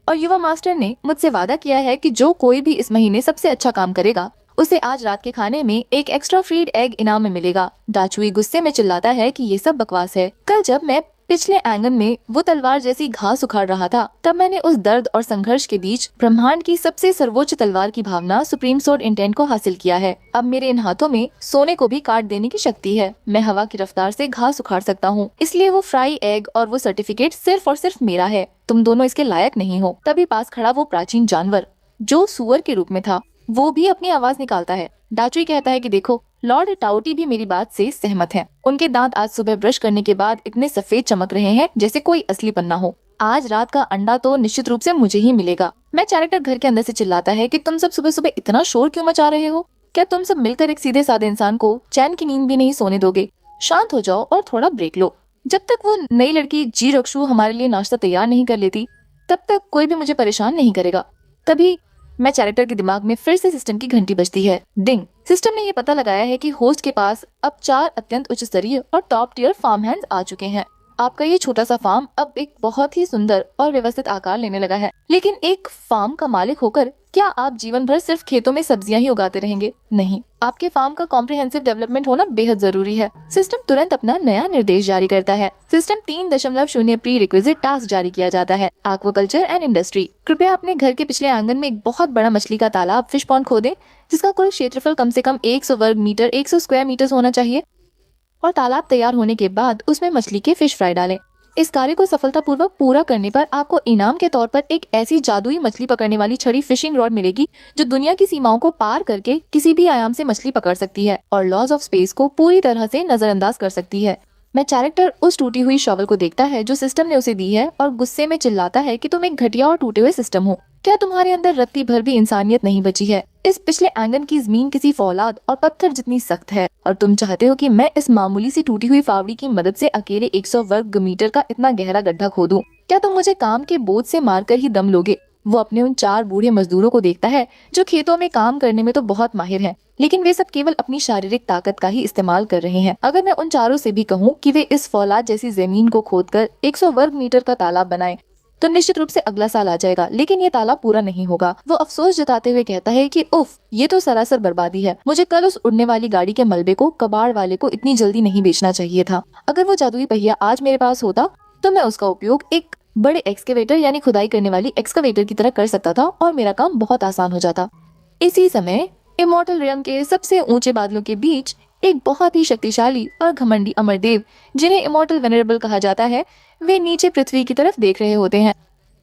और युवा मास्टर ने मुझसे वादा किया है कि जो कोई भी इस महीने सबसे अच्छा काम करेगा उसे आज रात के खाने में एक एक्स्ट्रा फ्रीड एग इनाम में मिलेगा। डाचुई गुस्से में चिल्लाता है कि ये सब बकवास है। कल जब मैं पिछले आंगन में वो तलवार जैसी घास उखाड़ रहा था, तब मैंने उस दर्द और संघर्ष के बीच ब्रह्मांड की सबसे सर्वोच्च तलवार की भावना सुप्रीम सोर्ड इंटेंट को हासिल किया है। अब मेरे इन हाथों में सोने को भी काट देने की शक्ति है। मैं हवा की रफ्तार से घास उखाड़ सकता हूँ, इसलिए वो फ्राई एग और वो सर्टिफिकेट सिर्फ और सिर्फ मेरा है। तुम दोनों इसके लायक नहीं हो। तभी पास खड़ा वो प्राचीन जानवर जो सुअर के रूप में था, वो भी अपनी आवाज निकालता है। डाचुई कहता है कि देखो, लॉर्ड टाउटी भी मेरी बात से सहमत हैं। उनके दांत आज सुबह ब्रश करने के बाद इतने सफेद चमक रहे हैं जैसे कोई असली पन्ना हो। आज रात का अंडा तो निश्चित रूप से मुझे ही मिलेगा। मैं कैरेक्टर घर के अंदर से चिल्लाता है कि तुम सब सुबह सुबह इतना शोर क्यों मचा रहे हो? क्या तुम सब मिलकर एक सीधे साधे इंसान को चैन की नींद भी नहीं सोने दोगे? शांत हो जाओ और थोड़ा ब्रेक लो। जब तक वो नई लड़की जी रक्षु हमारे लिए नाश्ता तैयार नहीं कर लेती, तब तक कोई भी मुझे परेशान नहीं करेगा। तभी मैं कैरेक्टर के दिमाग में फिर से सिस्टम की घंटी बजती है। डिंग। सिस्टम ने ये पता लगाया है कि होस्ट के पास अब 4 अत्यंत उच्च स्तरीय और टॉप टियर फार्म हैंड्स आ चुके हैं। आपका ये छोटा सा फार्म अब एक बहुत ही सुंदर और व्यवस्थित आकार लेने लगा है। लेकिन एक फार्म का मालिक होकर क्या आप जीवन भर सिर्फ खेतों में सब्जियां ही उगाते रहेंगे? नहीं, आपके फार्म का कॉम्प्रिहेंसिव डेवलपमेंट होना बेहद जरूरी है। सिस्टम तुरंत अपना नया निर्देश जारी करता है। सिस्टम 3.0 प्री रिक्विजिट टास्क जारी किया जाता है। Aquaculture and industry. कृपया अपने घर के पिछले आंगन में एक बहुत बड़ा मछली का तालाब फिश पॉन्ड खोदें, जिसका कुल क्षेत्रफल कम से कम 100 वर्ग मीटर 100 स्क्वायर मीटर होना चाहिए, और तालाब तैयार होने के बाद उसमें मछली के फिश फ्राई डालें। इस कार्य को सफलतापूर्वक पूरा करने पर आपको इनाम के तौर पर एक ऐसी जादुई मछली पकड़ने वाली छड़ी फिशिंग रॉड मिलेगी जो दुनिया की सीमाओं को पार करके किसी भी आयाम से मछली पकड़ सकती है और लॉज ऑफ स्पेस को पूरी तरह से नजरअंदाज कर सकती है। मैं कैरेक्टर उस टूटी हुई शॉवल को देखता है जो सिस्टम ने उसे दी है और गुस्से में चिल्लाता है कि तुम एक घटिया और टूटे हुए सिस्टम हो। क्या तुम्हारे अंदर रत्ती भर भी इंसानियत नहीं बची है? इस पिछले आंगन की जमीन किसी फौलाद और पत्थर जितनी सख्त है और तुम चाहते हो कि मैं इस मामूली सी टूटी हुई फावड़ी की मदद से अकेले 100 वर्ग मीटर का इतना गहरा गड्ढा खोदूं? क्या तुम मुझे काम के बोझ से मारकर ही दम लोगे? वो अपने उन 4 बूढ़े मजदूरों को देखता है जो खेतों में काम करने में तो बहुत माहिर हैं, लेकिन वे सब केवल अपनी शारीरिक ताकत का ही इस्तेमाल कर रहे हैं। अगर मैं उन चारों से भी कहूँ कि वे इस फौलाद जैसी जमीन को खोदकर 100 वर्ग मीटर का तालाब बनाएं, तो निश्चित रूप से अगला साल आ जाएगा, लेकिन ये तालाब पूरा नहीं होगा। वो अफसोस जताते हुए कहता है कि उफ, ये तो सरासर बर्बादी है। मुझे कल उस उड़ने वाली गाड़ी के मलबे को कबाड़ वाले को इतनी जल्दी नहीं बेचना चाहिए था। अगर वो जादुई पहिया आज मेरे पास होता तो मैं उसका उपयोग एक बड़े एक्सकेवेटर यानी खुदाई करने वाली एक्सकवेटर की तरह कर सकता था और मेरा काम बहुत आसान हो जाता। इसी समय इमॉर्टल रियम के सबसे ऊंचे बादलों के बीच एक बहुत ही शक्तिशाली और घमंडी अमरदेव, जिन्हें इमॉर्टल वेनरेबल कहा जाता है, वे नीचे पृथ्वी की तरफ देख रहे होते हैं।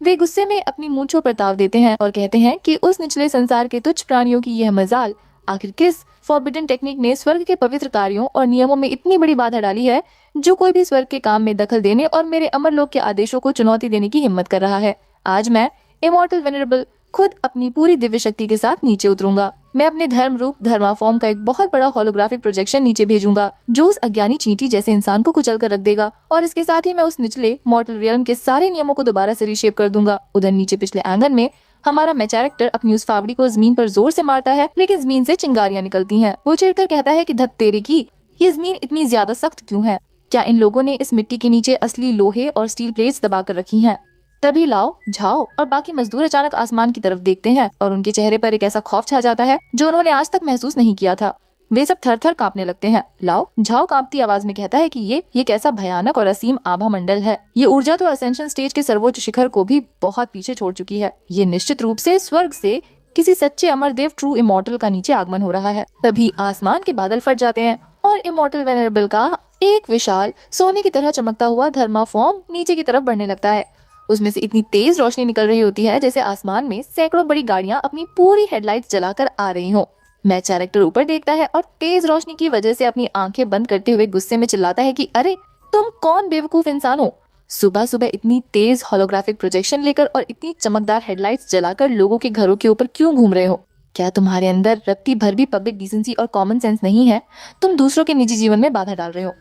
वे गुस्से में अपनी मूंछों पर ताव देते हैं और कहते हैं कि उस निचले संसार के तुच्छ प्राणियों की यह मजाल, आखिर किस फॉरबिडन टेक्निक ने स्वर्ग के पवित्र कार्यों और नियमों में इतनी बड़ी बाधा डाली है, जो कोई भी स्वर्ग के काम में दखल देने और मेरे अमरलोक के आदेशों को चुनौती देने की हिम्मत कर रहा है। आज मैं इमॉर्टल वेनरेबल खुद अपनी पूरी दिव्य शक्ति के साथ नीचे उतरूंगा। मैं अपने धर्म रूप धर्माफॉर्म का एक बहुत बड़ा होलोग्राफिक प्रोजेक्शन नीचे भेजूंगा जो उस अज्ञानी चींटी जैसे इंसान को कुचल कर रख देगा, और इसके साथ ही मैं उस निचले मॉर्टल रियल्म के सारे नियमों को दोबारा से रीशेप कर दूंगा। उधर नीचे पिछले आंगन में हमारा मैं कैरेक्टर अपनी उस फावड़ी को जमीन पर जोर से मारता है, लेकिन जमीन से चिंगारियां निकलती हैं। वो चिढ़कर कहता है कि धत तेरे की, ये जमीन इतनी ज्यादा सख्त क्यों है? क्या इन लोगों ने इस मिट्टी के नीचे असली लोहे और स्टील प्लेट्स दबा कर रखी हैं? तभी लाओ, झाओ और बाकी मजदूर अचानक आसमान की तरफ देखते हैं और उनके चेहरे पर एक ऐसा खौफ छा जाता है जो उन्होंने आज तक महसूस नहीं किया था। वे सब थर थर कांपने लगते हैं। लाओ, झाओ कांपती आवाज में कहता है कि ये कैसा भयानक और असीम आभा मंडल है। ये ऊर्जा तो असेंशन स्टेज के सर्वोच्च शिखर को भी बहुत पीछे छोड़ चुकी है। ये निश्चित रूप से स्वर्ग से किसी सच्चे अमरदेव ट्रू इमॉर्टल का नीचे आगमन हो रहा है। तभी आसमान के बादल फट जाते हैं और इमॉर्टल वेनरेबल का एक विशाल सोने की तरह चमकता हुआ थर्माफॉर्म नीचे की तरफ बढ़ने लगता है। उसमें से इतनी तेज रोशनी निकल रही होती है जैसे आसमान में सैकड़ों बड़ी गाड़ियां अपनी पूरी हेडलाइट्स जलाकर आ रही हों। मैं कैरेक्टर ऊपर देखता है और तेज रोशनी की वजह से अपनी आंखें बंद करते हुए गुस्से में चिल्लाता है कि अरे तुम कौन बेवकूफ इंसान हो? सुबह सुबह इतनी तेज होलोग्राफिक प्रोजेक्शन लेकर और इतनी चमकदार हेडलाइट्स जलाकर लोगों के घरों के ऊपर क्यों घूम रहे हो? क्या तुम्हारे अंदर रत्ती भर भी पब्लिक डिसेंसी और कॉमन सेंस नहीं है? तुम दूसरों के निजी जीवन में बाधा डाल रहे हो।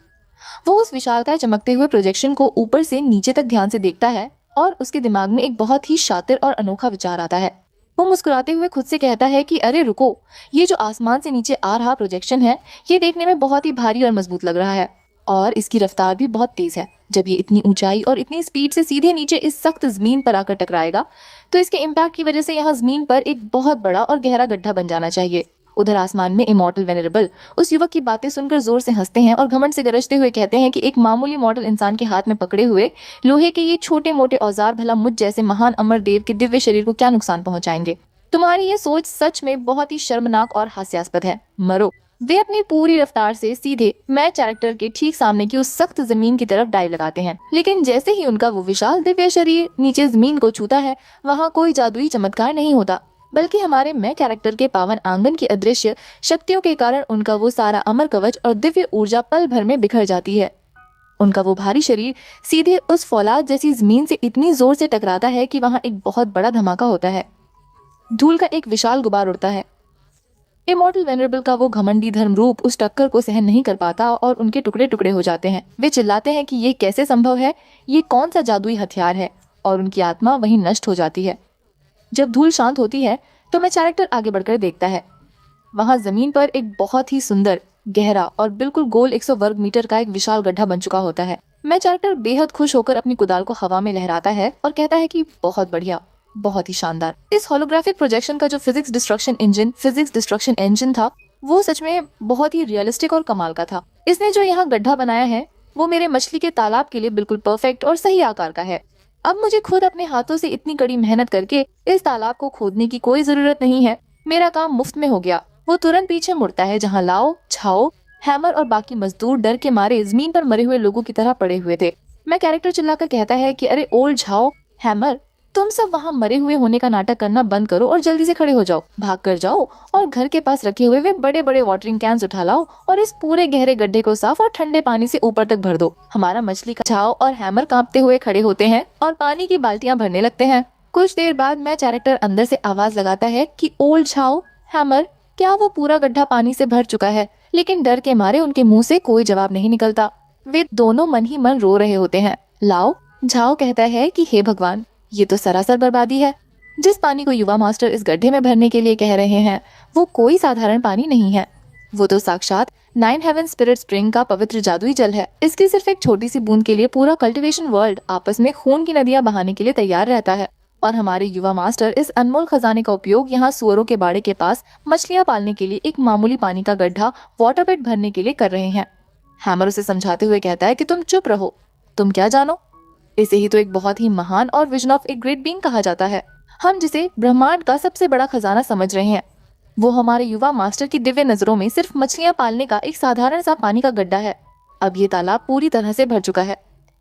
वो उस विशालकाय चमकते हुए प्रोजेक्शन को ऊपर से नीचे तक ध्यान से देखता है और उसके दिमाग में एक बहुत ही शातिर और अनोखा विचार आता है। वो मुस्कुराते हुए खुद से कहता है कि अरे रुको, ये जो आसमान से नीचे आ रहा प्रोजेक्शन है, ये देखने में बहुत ही भारी और मजबूत लग रहा है और इसकी रफ्तार भी बहुत तेज है। जब ये इतनी ऊंचाई और इतनी स्पीड से सीधे नीचे इस सख्त जमीन पर आकर टकराएगा तो इसके इम्पैक्ट की वजह से यहाँ जमीन पर एक बहुत बड़ा और गहरा गड्ढा बन जाना चाहिए। उधर आसमान में इमॉर्टल वेनरेबल उस युवक की बातें सुनकर जोर से हंसते हैं और घमंड से गरजते हुए कहते हैं कि एक मामूली मॉडल इंसान के हाथ में पकड़े हुए लोहे के ये छोटे मोटे औजार भला मुझ जैसे महान अमर देव के दिव्य शरीर को क्या नुकसान पहुंचाएंगे? तुम्हारी ये सोच सच में बहुत ही शर्मनाक और हास्यास्पद है। मरो। वे अपनी पूरी रफ्तार से सीधे मैं कैरेक्टर के ठीक सामने की उस सख्त जमीन की तरफ डाइव लगाते हैं, लेकिन जैसे ही उनका वो विशाल दिव्य शरीर नीचे जमीन को छूता है, वहाँ कोई जादुई चमत्कार नहीं होता, बल्कि हमारे मैं कैरेक्टर के पावन आंगन की अदृश्य शक्तियों के कारण उनका वो सारा अमर कवच और दिव्य ऊर्जा पल भर में बिखर जाती है। उनका वो भारी शरीर सीधे उस फौलाद जैसी जमीन से इतनी जोर से टकराता है कि वहाँ एक बहुत बड़ा धमाका होता है। धूल का एक विशाल गुबार उड़ता है। इमॉर्टल वेनरेबल का वो घमंडी धर्म रूप उस टक्कर को सहन नहीं कर पाता और उनके टुकड़े टुकड़े हो जाते हैं। वे चिल्लाते हैं कि ये कैसे संभव है, ये कौन सा जादुई हथियार है, और उनकी आत्मा वहीं नष्ट हो जाती है। जब धूल शांत होती है तो मैं कैरेक्टर आगे बढ़कर देखता है। वहाँ जमीन पर एक बहुत ही सुंदर, गहरा और बिल्कुल गोल 100 वर्ग मीटर का एक विशाल गड्ढा बन चुका होता है। मैं कैरेक्टर बेहद खुश होकर अपनी कुदाल को हवा में लहराता है और कहता है कि बहुत बढ़िया, बहुत ही शानदार। इस होलोग्राफिक प्रोजेक्शन का जो फिजिक्स डिस्ट्रक्शन इंजन था, वो सच में बहुत ही रियलिस्टिक और कमाल का था। इसने जो यहाँ गड्ढा बनाया है वो मेरे मछली के तालाब के लिए बिल्कुल परफेक्ट और सही आकार का है। अब मुझे खुद अपने हाथों से इतनी कड़ी मेहनत करके इस तालाब को खोदने की कोई जरूरत नहीं है। मेरा काम मुफ्त में हो गया। वो तुरंत पीछे मुड़ता है जहाँ लाओ, छाओ, हैमर और बाकी मजदूर डर के मारे जमीन पर मरे हुए लोगों की तरह पड़े हुए थे। मैं कैरेक्टर चिल्लाकर कहता है कि अरे ओल्ड झाओ हैमर, तुम सब वहाँ मरे हुए होने का नाटक करना बंद करो और जल्दी से खड़े हो जाओ, भाग कर जाओ और घर के पास रखे हुए वे बड़े बड़े वाटरिंग कैंस उठा लाओ और इस पूरे गहरे गड्ढे को साफ और ठंडे पानी से ऊपर तक भर दो। हमारा मछली का झाओ और हैमर कांपते हुए खड़े होते हैं और पानी की बाल्टियां भरने लगते हैं। कुछ देर बाद मैं कैरेक्टर अंदर से आवाज लगाता है कि ओल्ड झाओ हैमर, क्या वो पूरा गड्ढा पानी से भर चुका है? लेकिन डर के मारे उनके मुंह से कोई जवाब नहीं निकलता। वे दोनों मन ही मन रो रहे होते हैं। लाओ झाओ कहता है कि हे भगवान, ये तो सरासर बर्बादी है। जिस पानी को युवा मास्टर इस गड्ढे में भरने के लिए कह रहे हैं वो कोई साधारण पानी नहीं है, वो तो साक्षात 9 हेवन स्पिरिट स्प्रिंग का पवित्र जादुई जल है। इसकी सिर्फ एक छोटी सी बूंद के लिए पूरा कल्टीवेशन वर्ल्ड आपस में खून की नदियां बहाने के लिए तैयार रहता है और हमारे युवा मास्टर इस अनमोल खजाने का उपयोग यहाँ सुअरों के बाड़े के पास मछलियां पालने के लिए एक मामूली पानी का गड्ढा वाटर पिट भरने के लिए कर रहे हैं। हैमर उसे समझाते हुए कहता है कि तुम चुप रहो, तुम क्या जानो, इसे ही तो एक बहुत ही महान और vision of a great being कहा जाता है। हम जिसे ब्रह्मांड का सबसे बड़ा खजाना समझ रहे हैं वो हमारे युवा मास्टर की दिव्य नजरों में सिर्फ मछलियां पालने का एक साधारण सा पानी का गड्ढा है। अब ये तालाब पूरी तरह से भर चुका है।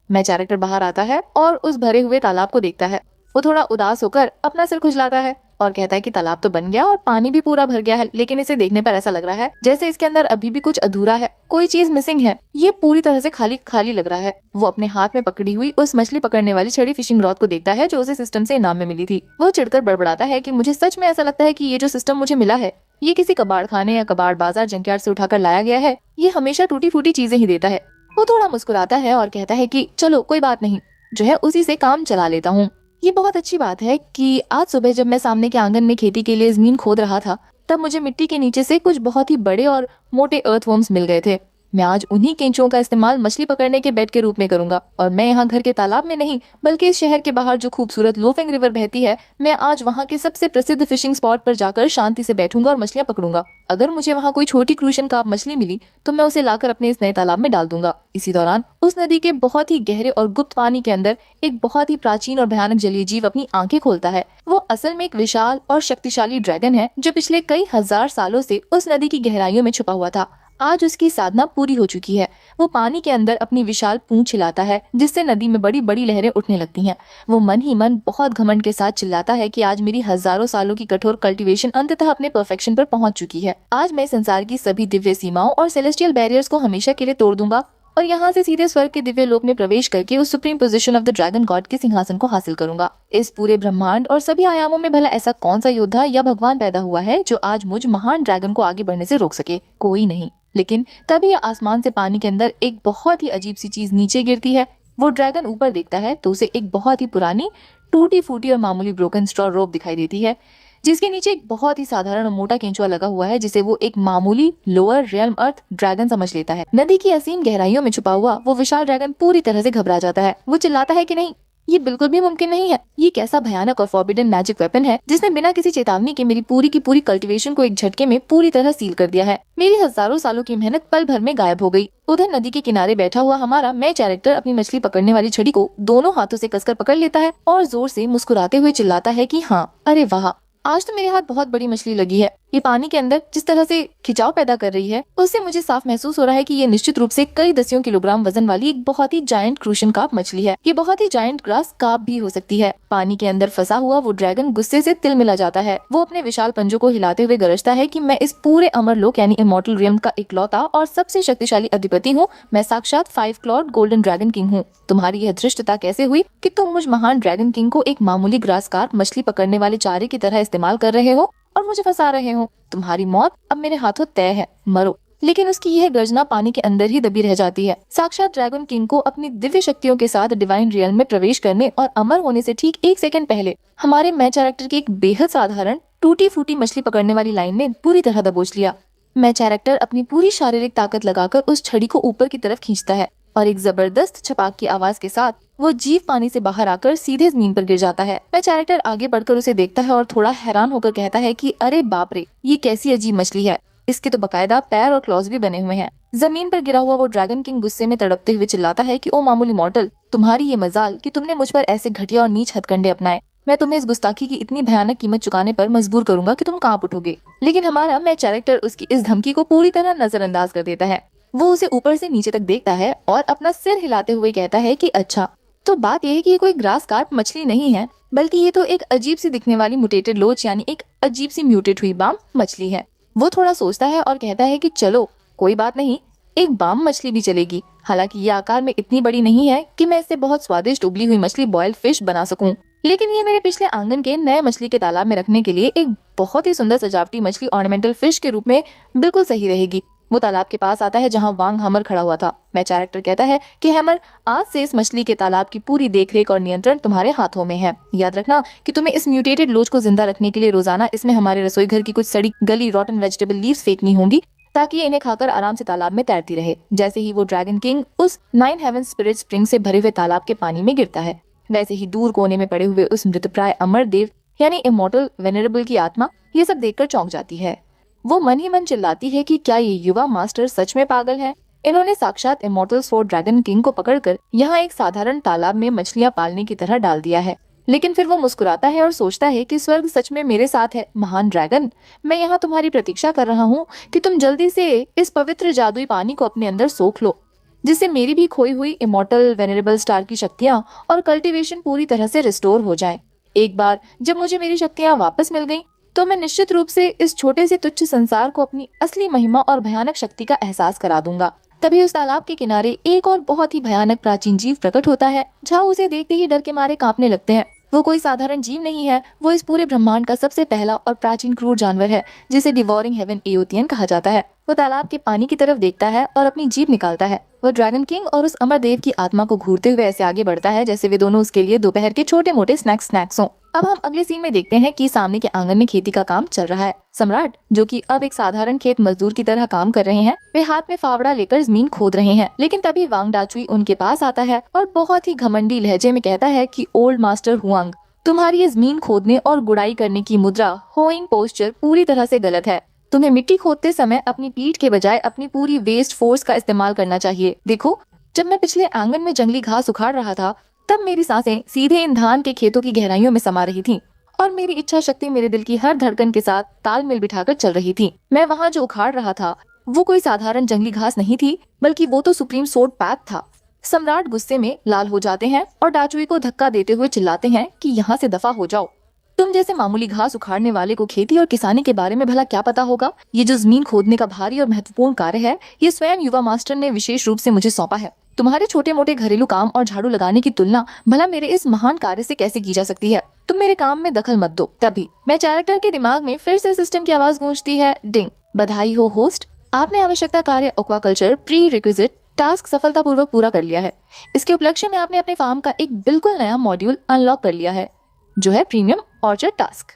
मैं कैरेक्टर बाहर आता है और उस भरे हुए तालाब को देखता है। वो थोड़ा उदास होकर अपना सिर खुजलाता है और कहता है कि तालाब तो बन गया और पानी भी पूरा भर गया है, लेकिन इसे देखने पर ऐसा लग रहा है जैसे इसके अंदर अभी भी कुछ अधूरा है, कोई चीज मिसिंग है। ये पूरी तरह से खाली खाली लग रहा है। वो अपने हाथ में पकड़ी हुई उस मछली पकड़ने वाली छड़ी फिशिंग रॉड को देखता है जो उसे सिस्टम से इनाम में मिली थी। वो चिढ़कर बड़बड़ाता है कि मुझे सच में ऐसा लगता है कि ये जो सिस्टम मुझे मिला है ये किसी कबाड़ खाने या कबाड़ बाजार जंकयार्ड से उठाकर लाया गया है। ये हमेशा टूटी फूटी चीजें ही देता है। वो थोड़ा मुस्कुराता है और कहता है कि चलो कोई बात नहीं, जो है उसी से काम चला लेता हूँ। ये बहुत अच्छी बात है कि आज सुबह जब मैं सामने के आंगन में खेती के लिए जमीन खोद रहा था तब मुझे मिट्टी के नीचे से कुछ बहुत ही बड़े और मोटे अर्थवर्म्स मिल गए थे। मैं आज उन्हीं केंचुओं का इस्तेमाल मछली पकड़ने के बेट के रूप में करूंगा और मैं यहाँ घर के तालाब में नहीं बल्कि इस शहर के बाहर जो खूबसूरत लोफिंग रिवर बहती है, मैं आज वहाँ के सबसे प्रसिद्ध फिशिंग स्पॉट पर जाकर शांति से बैठूंगा और मछलियाँ पकड़ूंगा। अगर मुझे वहाँ कोई छोटी क्रूशन कार्प मछली मिली तो मैं उसे लाकर अपने इस नए तालाब में डाल दूंगा। इसी दौरान उस नदी के बहुत ही गहरे और गुप्त पानी के अंदर एक बहुत ही प्राचीन और भयानक जलीय जीव अपनी आंखें खोलता है। वो असल में एक विशाल और शक्तिशाली ड्रैगन है जो पिछले कई हजार सालों से उस नदी की गहराइयों में छुपा हुआ था। आज उसकी साधना पूरी हो चुकी है। वो पानी के अंदर अपनी विशाल पूंछ हिलाता है जिससे नदी में बड़ी बड़ी लहरें उठने लगती हैं। वो मन ही मन बहुत घमंड के साथ चिल्लाता है कि आज मेरी हजारों सालों की कठोर कल्टीवेशन अंततः अपने परफेक्शन पर पहुंच चुकी है। आज मैं संसार की सभी दिव्य सीमाओं और सेलेस्टियल बैरियर्स को हमेशा के लिए तोड़ दूंगा और यहाँ से सीधे स्वर्ग के दिव्य लोक में प्रवेश करके उस supreme position of the dragon God के सिंहासन को हासिल करूंगा। इस पूरे ब्रह्मांड और सभी आयामों में भला ऐसा कौन सा योद्धा या भगवान पैदा हुआ है जो आज मुझ महान ड्रैगन को आगे बढ़ने से रोक सके? कोई नहीं। लेकिन तभी आसमान से पानी के अंदर एक बहुत ही अजीब सी चीज नीचे गिरती है। वो ड्रैगन ऊपर देखता है तो उसे एक बहुत ही पुरानी टूटी फूटी और मामूली ब्रोकन स्ट्रॉ रोप दिखाई देती है जिसके नीचे एक बहुत ही साधारण और मोटा केंचुआ लगा हुआ है जिसे वो एक मामूली लोअर रियल्म अर्थ ड्रैगन समझ लेता है। नदी की असीम गहराइयों में छुपा हुआ वो विशाल ड्रैगन पूरी तरह से घबरा जाता है। वो चिल्लाता है कि नहीं, ये बिल्कुल भी मुमकिन नहीं है। ये कैसा भयानक और फॉरबिडन मैजिक वेपन है जिसने बिना किसी चेतावनी के मेरी पूरी की पूरी कल्टीवेशन को एक झटके में पूरी तरह सील कर दिया है। मेरी हजारों सालों की मेहनत पल भर में गायब हो गई। उधर नदी के किनारे बैठा हुआ हमारा मैं कैरेक्टर अपनी मछली पकड़ने वाली छड़ी को दोनों हाथों से कसकर पकड़ लेता है और जोर से मुस्कुराते हुए चिल्लाता है कि हाँ, अरे वाह, आज तो मेरे हाथ बहुत बड़ी मछली लगी है। ये पानी के अंदर जिस तरह से खिंचाव पैदा कर रही है उससे मुझे साफ महसूस हो रहा है कि ये निश्चित रूप से कई दसियों किलोग्राम वजन वाली एक बहुत ही जायंट क्रूशन कार्प मछली है। ये बहुत ही जायंट ग्रास कार्प भी हो सकती है। पानी के अंदर फंसा हुआ वो ड्रैगन गुस्से से तिल मिला जाता है। वो अपने विशाल पंजों को हिलाते हुए गरजता है कि मैं इस पूरे अमरलोक यानी इमॉर्टल रियम का इकलौता और सबसे शक्तिशाली अधिपति हूँ। मैं साक्षात 5 क्लॉड गोल्डन ड्रैगन किंग हूँ। तुम्हारी यह धृष्टता कैसे हुई कि तुम मुझ महान ड्रैगन किंग को एक मामूली ग्रास कार्प मछली पकड़ने वाले चारे की तरह इस्तेमाल कर रहे हो और मुझे फंसा रहे हो? तुम्हारी मौत अब मेरे हाथों तय है, मरो। लेकिन उसकी यह गर्जना पानी के अंदर ही दबी रह जाती है। साक्षात ड्रैगन किंग को अपनी दिव्य शक्तियों के साथ डिवाइन रियल में प्रवेश करने और अमर होने से ठीक 1 सेकंड पहले हमारे मैं कैरेक्टर की एक बेहद साधारण टूटी फूटी मछली पकड़ने वाली लाइन ने पूरी तरह दबोच लिया। मैं कैरेक्टर अपनी पूरी शारीरिक ताकत लगाकर उस छड़ी को ऊपर की तरफ खींचता है और एक जबरदस्त छपाक की आवाज के साथ वो जीव पानी से बाहर आकर सीधे जमीन पर गिर जाता है। मैं कैरेक्टर आगे बढ़कर उसे देखता है और थोड़ा हैरान होकर कहता है कि अरे बाप रे, ये कैसी अजीब मछली है। इसके तो बकायदा पैर और क्लॉज भी बने हुए हैं। जमीन पर गिरा हुआ वो ड्रैगन किंग गुस्से में तड़पते हुए चिल्लाता है कि ओ मामूली मॉर्टल, तुम्हारी ये मजाल कि तुमने मुझ पर ऐसे घटिया और नीच हथकंडे अपनाए। मैं तुम्हें इस गुस्ताखी की इतनी भयानक कीमत चुकाने पर मजबूर करूंगा कि तुम कांप उठोगे। लेकिन हमारा मैं कैरेक्टर उसकी इस धमकी को पूरी तरह नजरअंदाज कर देता है। वो उसे ऊपर से नीचे तक देखता है और अपना सिर हिलाते हुए कहता है कि अच्छा, तो बात यह है कि ये कोई ग्रास कार्प मछली नहीं है, बल्कि ये तो एक अजीब सी दिखने वाली मुटेटेड लोच यानी एक अजीब सी म्यूटेट हुई बाम मछली है। वो थोड़ा सोचता है और कहता है कि चलो कोई बात नहीं, एक बाम मछली भी चलेगी। हालांकि ये आकार में इतनी बड़ी नहीं है कि मैं इससे बहुत स्वादिष्ट उबली हुई मछली बॉइल्ड फिश बना सकूं, लेकिन ये मेरे पिछले आंगन के नए मछली के तालाब में रखने के लिए एक बहुत ही सुंदर सजावटी मछली ऑर्नामेंटल फिश के रूप में बिल्कुल सही रहेगी। वो तालाब के पास आता है जहाँ वांग हमर खड़ा हुआ था। मैं कैरेक्टर कहता है कि हैमर, आज से इस मछली के तालाब की पूरी देखरेख और नियंत्रण तुम्हारे हाथों में है। याद रखना कि तुम्हें इस म्यूटेटेड लोच को जिंदा रखने के लिए रोजाना इसमें हमारे रसोई घर की कुछ सड़ी गली रॉटन वेजिटेबल लीव्स फेंकनी होंगी, ताकि ये इन्हें खाकर आराम से तालाब में तैरती रहे। जैसे ही वो ड्रैगन किंग उस 9 हेवन स्पिरिट स्प्रिंग से भरे हुए तालाब के पानी में गिरता है, वैसे ही दूर कोने में पड़े हुए उस मृतप्राय अमर देव यानी इमॉर्टल वेनरेबल की आत्मा ये सब देखकर चौंक जाती है। वो मन ही मन चिल्लाती है कि क्या ये युवा मास्टर सच में पागल है। इन्होंने साक्षात इमॉर्टल्स फॉर ड्रैगन किंग को पकड़कर यहाँ एक साधारण तालाब में मछलियां पालने की तरह डाल दिया है। लेकिन फिर वो मुस्कुराता है और सोचता है कि स्वर्ग सच में मेरे साथ है। महान ड्रैगन, मैं यहाँ तुम्हारी प्रतीक्षा कर रहा हूँ कि तुम जल्दी से इस पवित्र जादुई पानी को अपने अंदर सोख लो, जिससे मेरी भी खोई हुई इमॉर्टल वेनरेबल स्टार की शक्तियाँ और कल्टीवेशन पूरी तरह से रिस्टोर हो जाए। एक बार जब मुझे मेरी शक्तियाँ वापस मिल गयी तो मैं निश्चित रूप से इस छोटे से तुच्छ संसार को अपनी असली महिमा और भयानक शक्ति का एहसास करा दूंगा। तभी उस तालाब के किनारे एक और बहुत ही भयानक प्राचीन जीव प्रकट होता है। जहाँ उसे देखते ही डर के मारे कांपने लगते हैं। वो कोई साधारण जीव नहीं है, वो इस पूरे ब्रह्मांड का सबसे पहला और प्राचीन क्रूर जानवर है, जिसे डिवोरिंग हेवन एओथियन कहा जाता है। वो तालाब के पानी की तरफ देखता है और अपनी जीभ निकालता है। वो ड्रैगन किंग और उस अमर देव की आत्मा को घूरते हुए ऐसे आगे बढ़ता है जैसे वे दोनों उसके लिए दोपहर के छोटे मोटे स्नैक्स हों। अब हम अगले सीन में देखते हैं कि सामने के आंगन में खेती का काम चल रहा है। सम्राट, जो कि अब एक साधारण खेत मजदूर की तरह काम कर रहे हैं, वे हाथ में फावड़ा लेकर जमीन खोद रहे हैं। लेकिन तभी वांग डाचुई उनके पास आता है और बहुत ही घमंडी लहजे में कहता है कि ओल्ड मास्टर हुआंग, तुम्हारी ये जमीन खोदने और गुड़ाई करने की मुद्रा होइंग पोस्चर पूरी तरह से गलत है। तुम्हें मिट्टी खोदते समय अपनी पीठ के बजाय अपनी पूरी वेस्ट फोर्स का इस्तेमाल करना चाहिए। देखो, जब मैं पिछले आंगन में जंगली घास उखाड़ रहा था, तब मेरी सांसें सीधे इन धान के खेतों की गहराइयों में समा रही थीं और मेरी इच्छा शक्ति मेरे दिल की हर धड़कन के साथ तालमेल बिठाकर चल रही थी। मैं वहाँ जो उखाड़ रहा था वो कोई साधारण जंगली घास नहीं थी, बल्कि वो तो सुप्रीम सोड पैक था। सम्राट गुस्से में लाल हो जाते हैं और डाचुई को धक्का देते हुए चिल्लाते हैं कि यहाँ से दफा हो जाओ। तुम जैसे मामूली घास उखाड़ने वाले को खेती और किसानी के बारे में भला क्या पता होगा। ये जो जमीन खोदने का भारी और महत्वपूर्ण कार्य है, ये स्वयं युवा मास्टर ने विशेष रूप से मुझे सौंपा है। तुम्हारे छोटे मोटे घरेलू काम और झाड़ू लगाने की तुलना भला मेरे इस महान कार्य से कैसे की जा सकती है। तुम मेरे काम में दखल मत दो। तभी मैं कैरेक्टर के दिमाग में फिर से सिस्टम की आवाज गूंजती है, डिंग। बधाई हो होस्ट, आपने आवश्यकता कार्य एक्वाकल्चर प्री रिक्विजिट टास्क सफलतापूर्वक पूरा कर लिया है। इसके उपलक्ष्य में आपने अपने फार्म का एक बिल्कुल नया मॉड्यूल अनलॉक कर लिया है, जो है प्रीमियम ऑर्चर्ड टास्क,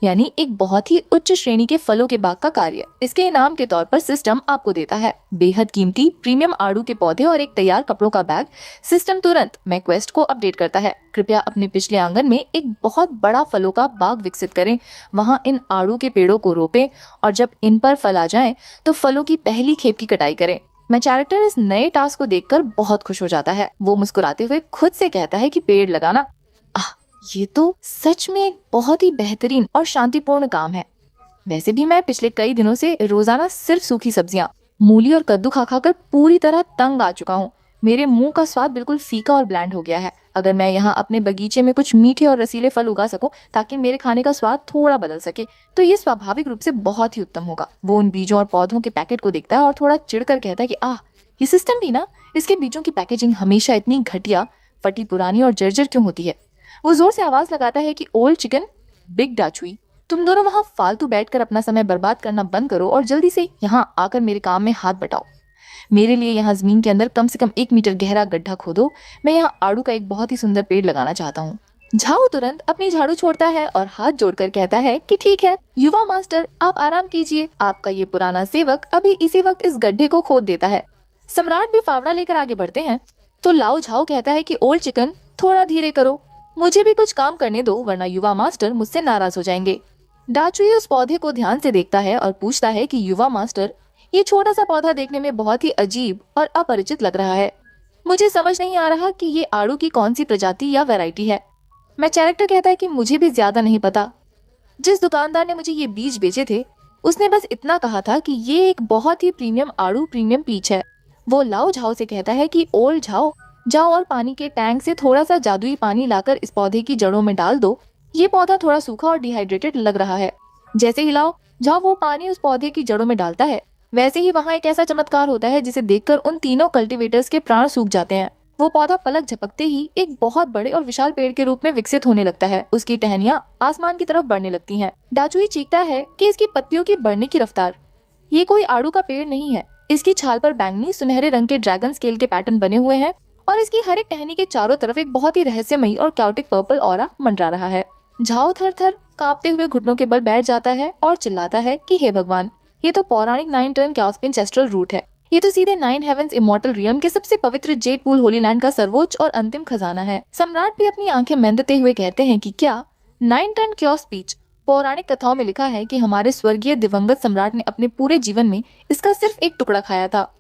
यानी एक बहुत ही उच्च श्रेणी के फलों के बाग का कार्य। इसके इनाम के तौर पर सिस्टम आपको देता है बेहद कीमती प्रीमियम आड़ू के पौधे और एक तैयार कपड़ों का बैग। सिस्टम तुरंत मैं क्वेस्ट को अपडेट करता है। कृपया अपने पिछले आंगन में एक बहुत बड़ा फलों का बाग विकसित करें, वहाँ इन आड़ू के पेड़ों को रोपें और जब इन पर फल आ जाए तो फलों की पहली खेप की कटाई करें। मैं कैरेक्टर इस नए टास्क को देखकर बहुत खुश हो जाता है। वो मुस्कुराते हुए खुद से कहता है कि पेड़ लगाना, ये तो सच में एक बहुत ही बेहतरीन और शांतिपूर्ण काम है। वैसे भी मैं पिछले कई दिनों से रोजाना सिर्फ सूखी सब्जियां, मूली और कद्दू खा खाकर पूरी तरह तंग आ चुका हूँ। मेरे मुंह का स्वाद बिल्कुल फीका और ब्लैंड हो गया है। अगर मैं यहाँ अपने बगीचे में कुछ मीठे और रसीले फल उगा सकूं ताकि मेरे खाने का स्वाद थोड़ा बदल सके, तो ये स्वाभाविक रूप से बहुत ही उत्तम होगा। वो उन बीजों और पौधों के पैकेट को देखता है और थोड़ा चिढ़कर कहता है कि ये सिस्टम भी ना, इसके बीजों की पैकेजिंग हमेशा इतनी घटिया, फटी पुरानी और जर्जर क्यों होती है। वो जोर से आवाज लगाता है कि ओल्ड चिकन, बिग डाचुई, तुम दोनों वहाँ फालतू बैठकर अपना समय बर्बाद करना बंद करो और जल्दी से यहाँ आकर मेरे काम में हाथ बटाओ। मेरे लिए यहाँ जमीन के अंदर कम से कम 1 मीटर गहरा गड्ढा खोदो। मैं यहाँ आड़ू का एक बहुत ही सुंदर पेड़ लगाना चाहता हूँ। झाऊ तुरंत अपनी झाड़ू छोड़ता है और हाथ जोड़कर कहता है कि ठीक है युवा मास्टर, आप आराम कीजिए। आपका ये पुराना सेवक अभी इसी वक्त इस गड्ढे को खोद देता है। सम्राट भी फावड़ा लेकर आगे बढ़ते हैं तो लाओ झाऊ कहता है कि ओल्ड चिकन, थोड़ा धीरे करो, मुझे भी कुछ काम करने दो, वरना युवा मास्टर मुझसे नाराज हो जाएंगे। डाचुई उस पौधे को ध्यान से देखता है और पूछता है कि युवा मास्टर, ये छोटा सा पौधा देखने में बहुत ही अजीब और अपरिचित लग रहा है। मुझे समझ नहीं आ रहा कि ये आड़ू की कौन सी प्रजाति या वैरायटी है। मैं कैरेक्टर कहता है कि मुझे भी ज्यादा नहीं पता। जिस दुकानदार ने मुझे ये बीज बेचे थे उसने बस इतना कहा था कि ये एक बहुत ही प्रीमियम आड़ू प्रीमियम पीच है। वो लाओ झाओ से कहता है कि ओल झाओ, जाओ और पानी के टैंक से थोड़ा सा जादुई पानी लाकर इस पौधे की जड़ों में डाल दो। ये पौधा थोड़ा सूखा और डिहाइड्रेटेड लग रहा है। जैसे ही लाओ झाओ वो पानी उस पौधे की जड़ों में डालता है, वैसे ही वहाँ एक ऐसा चमत्कार होता है जिसे देखकर उन तीनों कल्टीवेटर्स के प्राण सूख जाते हैं। वो पौधा पलक झपकते ही एक बहुत बड़े और विशाल पेड़ के रूप में विकसित होने लगता है। उसकी टहनियाँ आसमान की तरफ बढ़ने लगती हैं। डाचुई चीखता है कि इसकी पत्तियों की बढ़ने की रफ्तार, ये कोई आड़ू का पेड़ नहीं है। इसकी छाल पर बैंगनी सुनहरे रंग के ड्रैगन स्केल के पैटर्न बने हुए हैं और इसकी हर एक टहनी के चारों तरफ एक बहुत ही रहस्यमयी और क्याउटिक पर्पल ऑरा मंडरा रहा है। झाओ थर थर कांपते हुए घुटनों के बल बैठ जाता है और चिल्लाता है कि हे भगवान, ये तो पौराणिक 9 टर्न कैस्पियन एंसेस्ट्रल रूट है। ये तो सीधे 9 हेवेंस इमॉर्टल रियम के सबसे पवित्र जेड पूल होली लैंड का सर्वोच्च और अंतिम खजाना है। सम्राट भी अपनी आंखें मेंदते हुए कहते हैं कि क्या 9 टर्न क्योस स्पीच। पौराणिक कथाओं में लिखा है कि हमारे स्वर्गीय दिवंगत सम्राट ने अपने पूरे जीवन में इसका सिर्फ एक टुकड़ा खाया था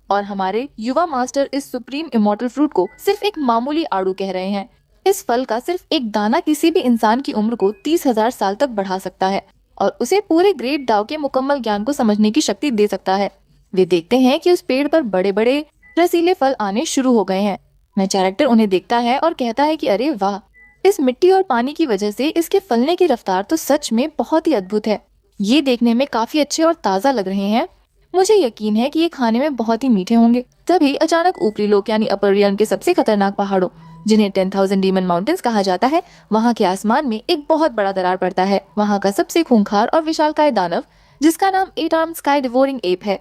और हमारे युवा मास्टर इस सुप्रीम इमॉर्टल फ्रूट को सिर्फ एक मामूली आड़ू कह रहे हैं। इस फल का सिर्फ एक दाना किसी भी इंसान की उम्र को 30,000 साल तक बढ़ा सकता है और उसे पूरे ग्रेट दाव के मुकम्मल ज्ञान को समझने की शक्ति दे सकता है। वे देखते हैं कि उस पेड़ पर बड़े बड़े रसीले फल आने शुरू हो गए हैं। मैं कैरेक्टर उन्हें देखता है और कहता है कि अरे वाह, इस मिट्टी और पानी की वजह से इसके फलने की रफ्तार तो सच में बहुत ही अद्भुत है। ये देखने में काफी अच्छे और ताज़ा लग रहे हैं। मुझे यकीन है कि ये खाने में बहुत ही मीठे होंगे। तभी अचानक ऊपरी लोक यानी अपर रियम के सबसे खतरनाक पहाड़ों, जिन्हें 10,000 डीमन माउंटेन्स कहा जाता है, वहाँ के आसमान में एक बहुत बड़ा दरार पड़ता है। वहाँ का सबसे खूंखार और विशालकाय दानव, जिसका नाम 8 आर्म्ड स्काई डिवोरिंग एप है,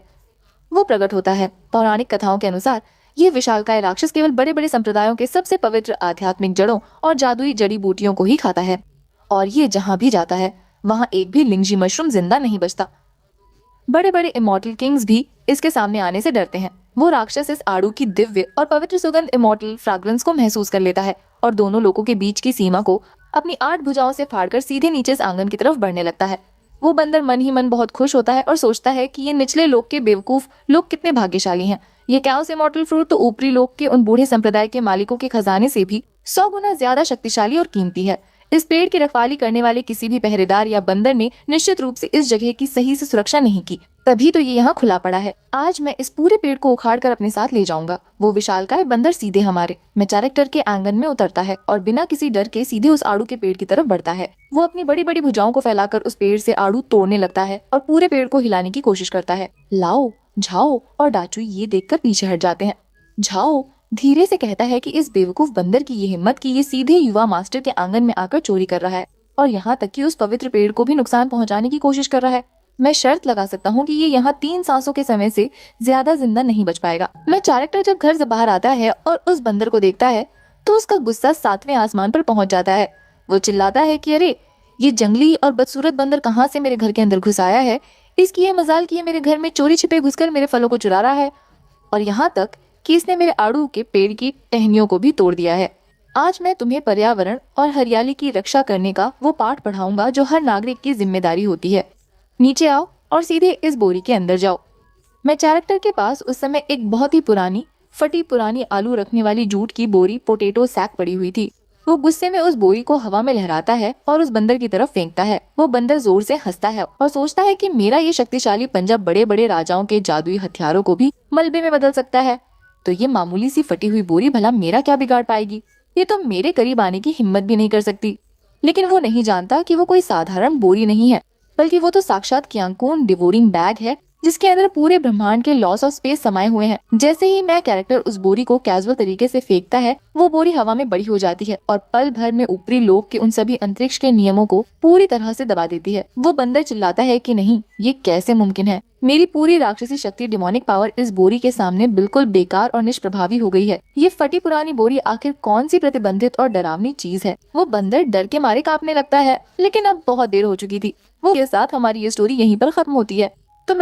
वो प्रकट होता है। पौराणिक कथाओं के अनुसार ये विशालकाय राक्षस केवल बड़े बड़े संप्रदायों के सबसे पवित्र आध्यात्मिक जड़ों और जादुई जड़ी बूटियों को ही खाता है और ये जहाँ भी जाता है वहाँ एक भी लिंगजी मशरूम जिंदा नहीं बचता। बड़े बड़े इमॉर्टल किंग्स भी इसके सामने आने से डरते हैं। वो राक्षस इस आड़ू की दिव्य और पवित्र सुगंध इमॉर्टल फ्रैग्रेंस को महसूस कर लेता है और दोनों लोगों के बीच की सीमा को अपनी 8 भुजाओं से फाड़कर सीधे नीचे इस आंगन की तरफ बढ़ने लगता है। वो बंदर मन ही मन बहुत खुश होता है और सोचता है कि ये निचले लोक के बेवकूफ लोग कितने भाग्यशाली हैं। ये कैओस इमॉर्टल फ्रूट तो ऊपरी लोक के उन बूढ़े संप्रदाय के मालिकों के खजाने से भी 100 गुना ज्यादा शक्तिशाली और कीमती है। इस पेड़ की रखवाली करने वाले किसी भी पहरेदार या बंदर ने निश्चित रूप से इस जगह की सही से सुरक्षा नहीं की, तभी तो ये यहाँ खुला पड़ा है। आज मैं इस पूरे पेड़ को उखाड़ कर अपने साथ ले जाऊंगा। वो विशालकाय बंदर सीधे हमारे मैचारेक्टर के आंगन में उतरता है और बिना किसी डर के सीधे उस आड़ू के पेड़ की तरफ बढ़ता है। वो अपनी बड़ी बड़ी भुजाओं को फैलाकर उस पेड़ से आड़ू तोड़ने लगता है और पूरे पेड़ को हिलाने की कोशिश करता है। लाओ, झाओ और डाचुई ये देखकर पीछे हट जाते हैं। झाओ धीरे से कहता है कि इस बेवकूफ बंदर की ये हिम्मत कि ये सीधे युवा मास्टर के आंगन में आकर चोरी कर रहा है और यहाँ तक कि उस पवित्र पेड़ को भी नुकसान पहुंचाने की कोशिश कर रहा है। मैं शर्त लगा सकता हूँ कि ये यहाँ 3 सांसों के समय से ज्यादा जिंदा नहीं बच पाएगा। मैं कैरेक्टर जब घर से बाहर आता है और उस बंदर को देखता है तो उसका गुस्सा 7वें आसमान पर पहुंच जाता है। वो चिल्लाता है कि अरे, ये जंगली और बदसूरत बंदर कहाँ से मेरे घर के अंदर घुस आया है। इसकी ये मजाल कि ये मेरे घर में चोरी छिपे घुसकर मेरे फलों को चुरा रहा है और यहाँ तक कि इसने मेरे आड़ू के पेड़ की टहनियों को भी तोड़ दिया है। आज मैं तुम्हें पर्यावरण और हरियाली की रक्षा करने का वो पाठ पढ़ाऊंगा जो हर नागरिक की जिम्मेदारी होती है। नीचे आओ और सीधे इस बोरी के अंदर जाओ। मैं कैरेक्टर के पास उस समय एक बहुत ही पुरानी फटी पुरानी आलू रखने वाली जूट की बोरी पोटैटो सैक पड़ी हुई थी। वो गुस्से में उस बोरी को हवा में लहराता है और उस बंदर की तरफ फेंकता है। वो बंदर जोर से हंसता है और सोचता है कि मेरा ये शक्तिशाली पंजा बड़े बड़े राजाओं के जादुई हथियारों को भी मलबे में बदल सकता है, तो ये मामूली सी फटी हुई बोरी भला मेरा क्या बिगाड़ पाएगी। ये तो मेरे करीब आने की हिम्मत भी नहीं कर सकती। लेकिन वो नहीं जानता कि वो कोई साधारण बोरी नहीं है, बल्कि वो तो साक्षात क्यांकून डिवोरिंग बैग है जिसके अंदर पूरे ब्रह्मांड के लॉस ऑफ स्पेस समाये हुए हैं। जैसे ही मैं कैरेक्टर उस बोरी को कैजुअल तरीके से फेंकता है, वो बोरी हवा में बड़ी हो जाती है और पल भर में ऊपरी लोक के उन सभी अंतरिक्ष के नियमों को पूरी तरह से दबा देती है। वो बंदर चिल्लाता है कि नहीं, ये कैसे मुमकिन है। मेरी पूरी राक्षसी शक्ति डिमोनिक पावर इस बोरी के सामने बिल्कुल बेकार और निष्प्रभावी हो गई है। ये फटी पुरानी बोरी आखिर कौन सी प्रतिबंधित और डरावनी चीज है। वो बंदर डर के मारे कांपने लगता है, लेकिन अब बहुत देर हो चुकी थी। वो के साथ हमारी ये स्टोरी यहीं पर खत्म होती है। तो